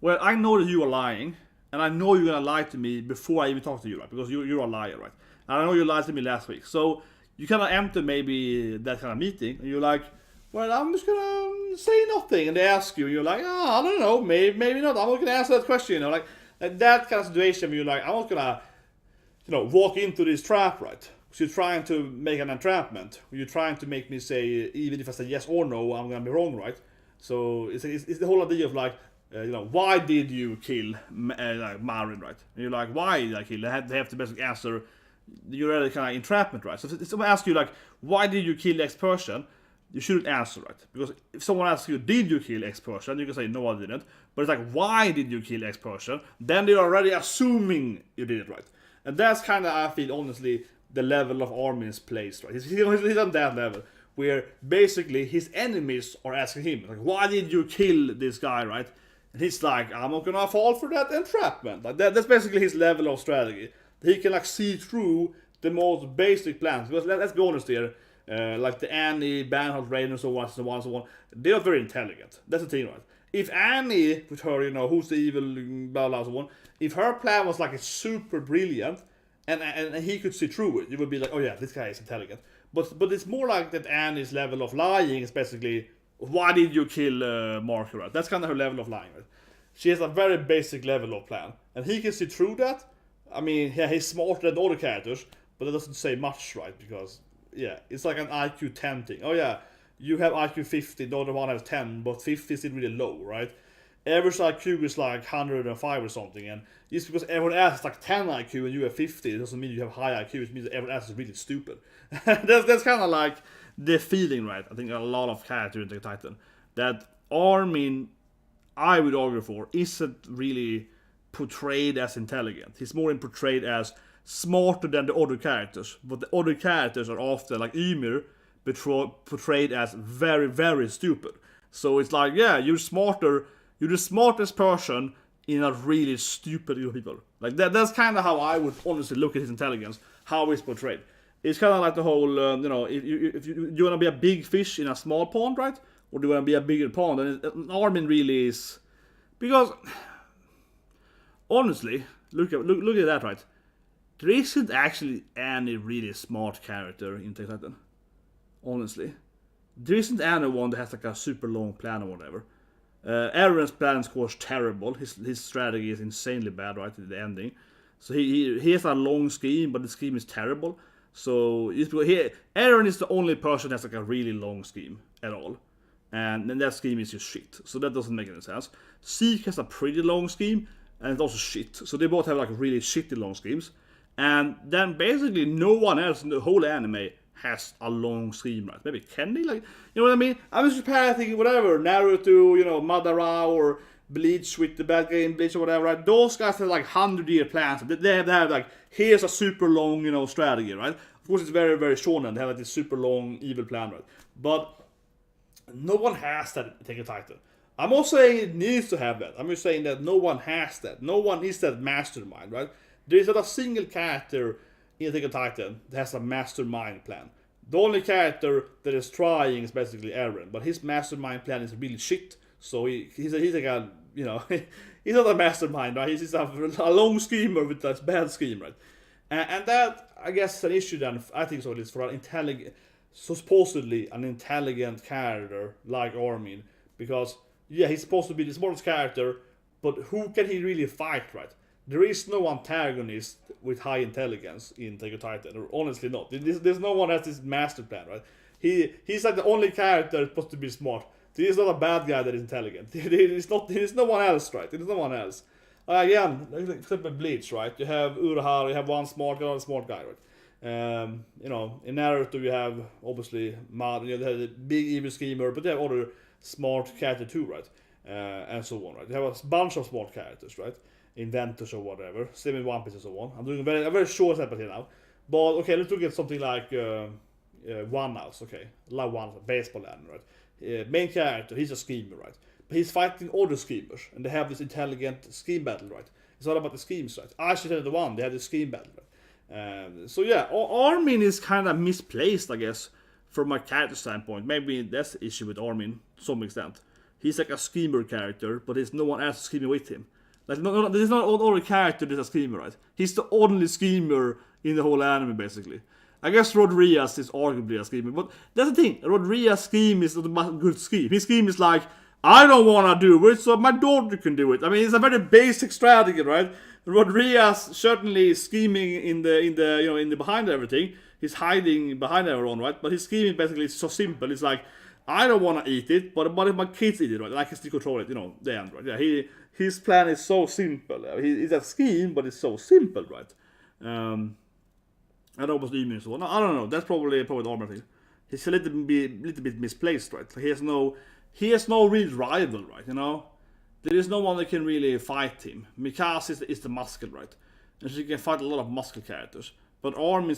well, I know that you are lying, and I know you're gonna lie to me before I even talk to you, right? Because you're a liar, right? And I know you lied to me last week, so you kind of enter maybe that kind of meeting, and you're like, well, I'm just gonna say nothing, and they ask you, and you're like, oh, I don't know, maybe not. I'm not gonna answer that question, you know, Like that kind of situation where you're like, I'm not gonna, walk into this trap, right? So you're trying to make an entrapment. You're trying to make me say, even if I say yes or no, I'm gonna be wrong, right? So it's the whole idea of like, why did you kill like Marley, right? And you're like, why did I kill? They have to basically answer. You're really kind of entrapment, right? So if someone asks you like, why did you kill X person? You shouldn't answer, right? Because if someone asks you, did you kill X person? You can say, no, I didn't. But it's like, why did you kill X person? Then they're already assuming you did it, right? And that's kind of, I feel, honestly, the level of Armin's place, right? He's on that level where basically his enemies are asking him, like, why did you kill this guy, right? And he's like, I'm not gonna fall for that entrapment. Like that's basically his level of strategy. He can like see through the most basic plans. Because let's be honest here, like the Annie, Banhart, Reiner, so on, so on, so on, they're not very intelligent. That's the thing, right? If Annie, with her, who's the evil, blah, blah, so on, if her plan was like super brilliant, and he could see through it, you would be like, oh yeah, this guy is intelligent. But it's more like that Annie's level of lying is basically, why did you kill Marker, right? That's kind of her level of lying, right? She has a very basic level of plan. And he can see through that. I mean, yeah, he's smarter than other characters, but that doesn't say much, right? Because, yeah, it's like an IQ 10 thing. Oh yeah, you have IQ 50, the other one has 10, but 50 is still really low, right? Average IQ is like 105 or something, and just because everyone else has like 10 IQ and you have 50, it doesn't mean you have high IQ, it means that everyone else is really stupid. that's kind of like the feeling, right? I think a lot of characters in the Titan, that Armin, I would argue for, isn't really portrayed as intelligent. He's more portrayed as smarter than the other characters, but the other characters are often, like Ymir, portrayed as very, very stupid. So it's like, yeah, you're smarter, you're the smartest person in a really stupid group of people. Like that's kind of how I would honestly look at his intelligence, how he's portrayed. It's kind of like the whole, if you want to be a big fish in a small pond, right? Or do you want to be a bigger pond? And Armin really is, because honestly, look at that, right? There isn't actually any really smart character in Titan. Honestly, there isn't anyone that has like a super long plan or whatever. Eren's plan is of course terrible. His strategy is insanely bad, right, at the ending. So he has a long scheme, but the scheme is terrible. So Eren is the only person that has like a really long scheme at all. And then that scheme is just shit. So that doesn't make any sense. ZEKE has a pretty long scheme, and it's also shit. So they both have like really shitty long schemes. And then basically no one else in the whole anime has a long scheme, right? Maybe Kenny, like, you know what I mean? I'm just thinking whatever, Naruto, Madara, or Bleach with the bad guy in Bleach or whatever, right? Those guys have like 100-year plans. They have like, here's a super long, strategy, right? Of course it's very, very shonen. They have like this super long evil plan, right? But no one has that in Attack on Titan. I'm not saying it needs to have that. I'm just saying that no one has that. No one is that mastermind, right? There is not a single character in Attack on Titan that has a mastermind plan. The only character that is trying is basically Eren, but his mastermind plan is really shit. So he's like a, he's not a mastermind, right? He's just a long schemer with a bad scheme, right? And that, I guess, is an issue then, I think so, at least for an intelligent, supposedly an intelligent character like Armin, because, yeah, he's supposed to be the smartest character, but who can he really fight, right? There is no antagonist with high intelligence in Attack on Titan, or honestly not. There's no one that has this master plan, right? He's like the only character that's supposed to be smart. There is not a bad guy that is intelligent. There's no one else, right? There's no one else. Again, except for Bleach, right? You have Urahara, you have one smart guy, one smart guy, right? In Naruto you have obviously Marley, you have the big evil schemer, but they have other smart characters too, right? And so on, right? You have a bunch of smart characters, right? Inventors or whatever, same in One Piece and so on. I'm doing a very short episode here now. But okay, let's look at something like One House, okay? Like One baseball land, right? Main character, he's a schemer, right? But he's fighting other schemers, and they have this intelligent scheme battle, right? It's all about the schemes, right? Actually, the one, they have this scheme battle, right? So yeah, Armin is kind of misplaced, I guess, from a character standpoint. Maybe that's the issue with Armin, to some extent. He's like a schemer character, but there's no one else scheming with him. Like, there's not another character that's a schemer, right? He's the only schemer in the whole anime, basically. I guess Rodriguez is arguably a schemer, but that's the thing. Rodriguez's scheme is not a good scheme. His scheme is like, I don't want to do it, so my daughter can do it. I mean, it's a very basic strategy, right? Rodriguez certainly is scheming in the behind everything. He's hiding behind everyone, right? But his scheming basically is so simple. It's like, I don't want to eat it, but if my kids eat it, right? I can still control it, the end, right? Yeah, his plan is so simple. It's a scheme, but it's so simple, right? I don't know what's so I don't know. That's probably the armor thing. He's a little bit misplaced, right? He has no real rival, right? There is no one that can really fight him. Mikasa is the muscle, right? And she can fight a lot of muscle characters. But Armin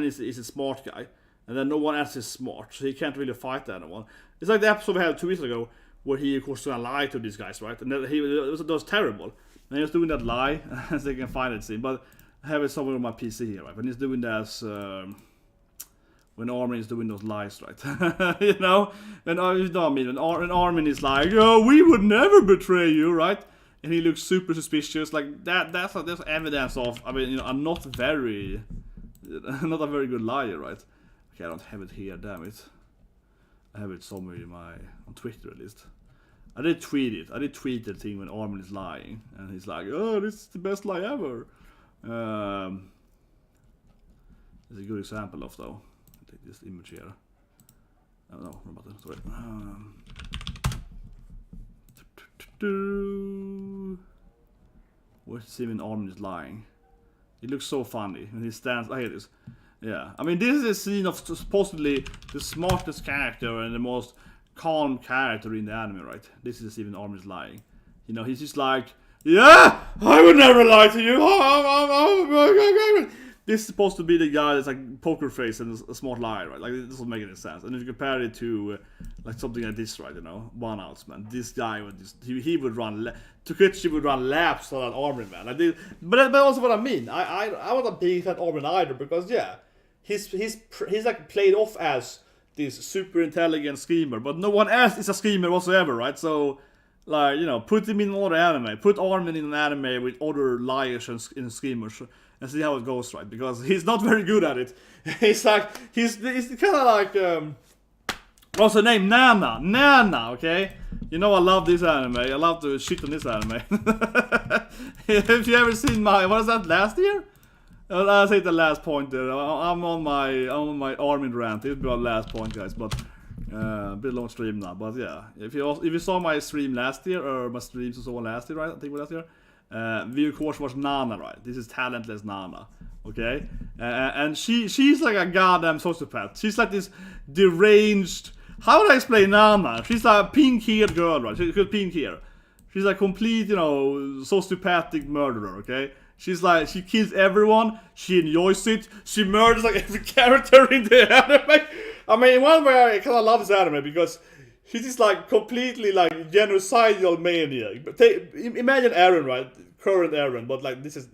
is a smart guy. And then no one else is smart, so he can't really fight anyone. It's like the episode we had 2 weeks ago, where he, of course, gonna lie to these guys, right? And that was terrible. And he was doing that lie, as they can find it, but I have it somewhere on my PC here, right? When he's doing that, when Armin is doing those lies, right? When Armin is like, oh, we would never betray you, right? And he looks super suspicious, like that's evidence of, I'm not a very good liar, right? Okay, I don't have it here, damn it. I have it somewhere on Twitter at least. I did tweet it. I did tweet the thing when Armin is lying. And he's like, oh, this is the best lie ever. It's a good example of, though. I'll take this image here. Oh, no, wrong button, sorry. What's even Armin is lying? It looks so funny when he stands. I hear this. Yeah, this is a scene of supposedly the smartest character and the most calm character in the anime, right? This is even Armin's lying. He's just like, yeah, I would never lie to you. This is supposed to be the guy that's like poker face and a smart liar, right? Like, this doesn't make any sense. And if you compare it to like something like this, right? One outs, man. This guy would he would run. Hitch would run laps on that Armin, man. Like but also what I mean. I wasn't big fan Armin either, because yeah. He's like played off as this super intelligent schemer, but no one else is a schemer whatsoever, right? So, like, put him in another anime, put Armin in an anime with other liars and schemers, and see how it goes, right? Because he's not very good at it. He's kind of like what's her name? Nana, okay? I love this anime. I love to shit on this anime. Have you ever seen what was that, last year? I'll say the last point there. I'm on my Armin rant. It'll be our last point, guys. But a bit long stream now. But yeah, if you saw my stream last year, or my streams and so on last year, right? I think it was last year. We of course watched Nana, right? This is talentless Nana, okay? And she's like a goddamn sociopath. She's like this deranged. How would I explain Nana? She's like a pink-haired girl, right? She's pink hair. She's a complete, sociopathic murderer, okay? She's like, she kills everyone, she enjoys it, she murders like every character in the anime. In one way I kinda love this anime because she's just like completely like genocidal maniac. But imagine EREN, right? Current EREN, but like this is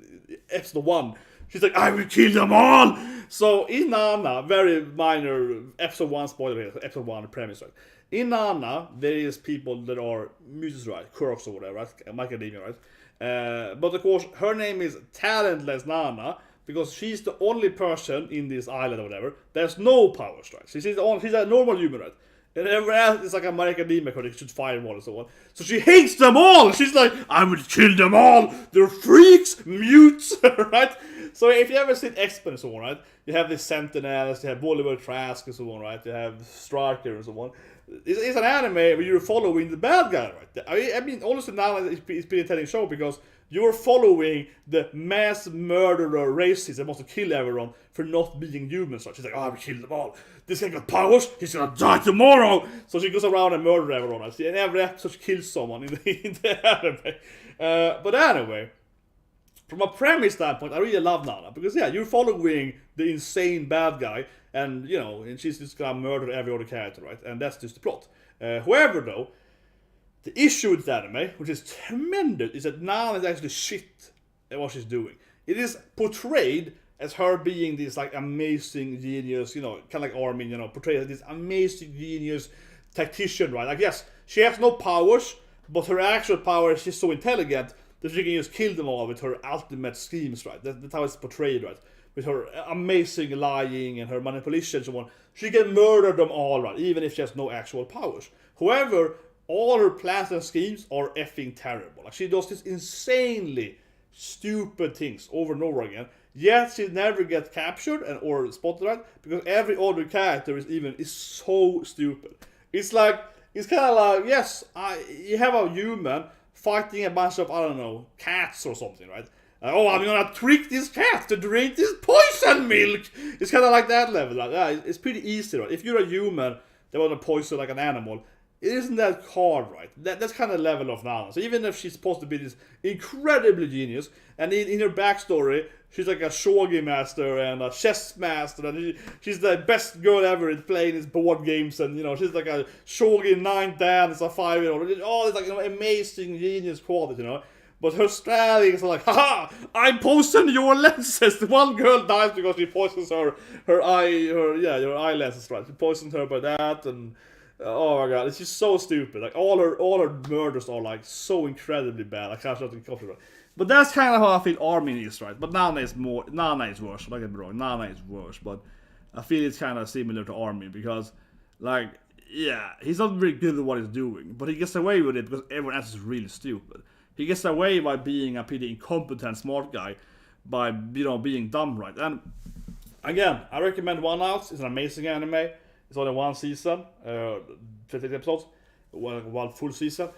episode 1. She's like, I will kill them all! So in Nana, very minor episode 1 spoiler here, episode 1 premise, right? In Nana, there is people that are muses, right? Kurocks or whatever, right? Macadamia, right? But of course, her name is Talentless Nana because she's the only person in this island or whatever. There's no powers, right? She's a normal human, right? And everyone else is like a academic who should fire them all and so on. So she hates them all. She's like, I will kill them all. They're freaks, mutes, right? So if you ever seen X-Men and so on, right? You have the Sentinels, you have Bollywood Trask and so on, right? You have Striker and so on. It's an anime where you're following the bad guy, right? Honestly, now it's been a telling show because you're following the mass murderer racist that wants to kill everyone for not being humans, right? She's like, oh, I will kill them all. This guy got powers, he's gonna die tomorrow! So she goes around and murders everyone, right? And every episode she kills someone in the anime. But anyway, from a premise standpoint, I really love Nana because, yeah, you're following the insane bad guy. And, and she's just gonna murder every other character, right? And that's just the plot. However, though, the issue with the anime, which is tremendous, is that Nana is actually shit at what she's doing. It is portrayed as her being this, like, amazing genius, kind of like Armin, portrayed as this amazing genius tactician, right? Like, yes, she has no powers, but her actual power is she's so intelligent that she can just kill them all with her ultimate schemes, right? That's how it's portrayed, right? With her amazing lying and her manipulation and so on, she can murder them all, right? Even if she has no actual powers. However, all her plans and schemes are effing terrible. Like, she does this insanely stupid things over and over again. Yet she never gets captured or spotted right, because every other character is so stupid. It's kind of like, yes, you have a human fighting a bunch of, I don't know, cats or something, right? I'm gonna trick this cat to drink this poison milk. It's kind of like that level. Like, yeah, it's pretty easy, right? If you're a human that want to poison like an animal, it isn't that hard, right? That's kind of level of now. So even if she's supposed to be this incredibly genius, and in her backstory, she's like a shogi master and a chess master, and she's the best girl ever at playing these board games, and she's like a shogi 9th dan as a 5-year-old. Oh, it's like amazing genius quality, But her strategy is like, haha, I poisoned your lenses. The one girl dies because she poisons her eye lenses, right? She poisoned her by that, and oh my god, it's just so stupid. Like all her murders are like so incredibly bad. I can't let it come to. But that's kind of how I feel Armin is, right? But Nana is worse. Don't get me wrong, Nana is worse. But I feel it's kind of similar to Armin because, like, yeah, he's not very good at what he's doing, but he gets away with it because everyone else is really stupid. He gets away by being a pretty incompetent smart guy, by being dumb, right? And again, I recommend One Outs. It's an amazing anime. It's only one season, 50 episodes, one full season.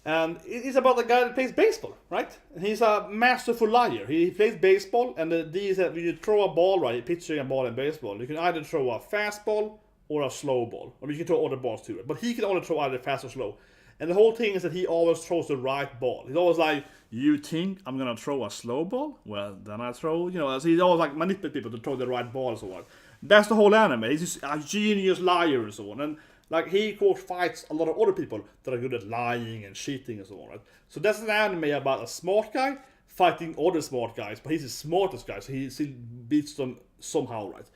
And it's about a guy that plays baseball, right? He's a masterful liar. He plays baseball, and the deal is that when you throw a ball, right, pitching a ball in baseball, you can either throw a fastball or a slow ball. Or you can throw other balls too, but he can only throw either fast or slow. And the whole thing is that he always throws the right ball. He's always like, you think I'm gonna throw a slow ball? Well, then I throw, so he's always like manipulating people to throw the right ball and so on. That's the whole anime. He's just a genius liar and so on. And like he, of course, fights a lot of other people that are good at lying and cheating and so on, right? So that's an anime about a smart guy fighting other smart guys, but he's the smartest guy, so he still beats them somehow, right?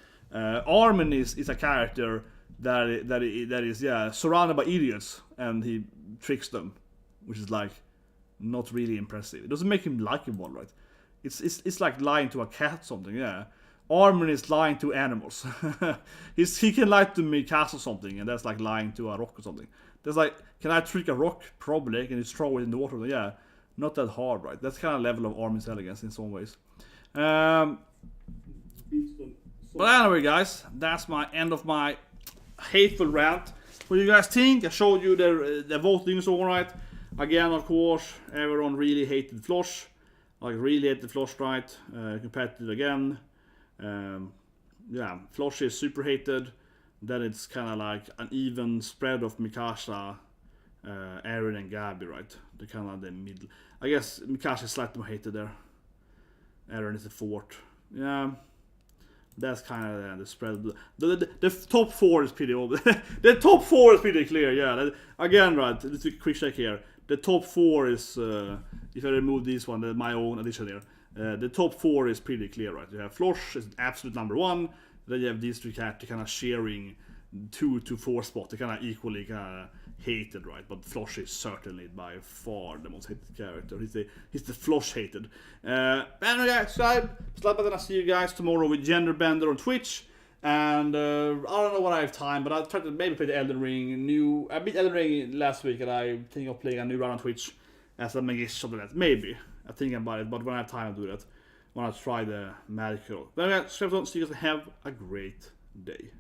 Armin is a character that is surrounded by idiots, and he tricks them, which is like not really impressive. It doesn't make him likable, right? It's like lying to a cat or something, yeah. Armin is lying to animals. He can lie to Mikasa or something, and that's like lying to a rock or something. There's like, can I trick a rock? Probably. Can you throw it in the water? Yeah, not that hard, right? That's kind of level of Armin's elegance in some ways. But anyway, guys, that's my end of my hateful rant. What do you guys think? I showed you the voting is alright. Again, of course, everyone really hated Floch. Like, really hated Floch, right? Compared to it again. Floch is super hated. Then it's kind of like an even spread of Mikasa, Eren, and Gabi, right? They're kind of the middle. I guess Mikasa is slightly more hated there. Eren is the fourth. Yeah, that's kind of the spread. The top four is pretty old. The top four is pretty clear. Yeah. Again, right? Let's do a quick check here. The top four is if I remove this one, my own addition here. The top four is pretty clear, right? You have Floch is absolute number one. Then you have these three characters kind of sharing 2 to 4 spots. They're kind of equally kind of hated, right? But Floch is certainly by far the most hated character. He's the Floch hated. Anyway, guys, subscribe button. I'll see you guys tomorrow with Genderbender on Twitch. And I don't know when I have time, but I'll try to maybe play the Elden Ring. I beat Elden Ring last week, and I think of playing a new run on Twitch as a magic something like that. Maybe. I think about it, but when I have time to do that, when I try the magical. But anyway, subscribe, see you guys, have a great day.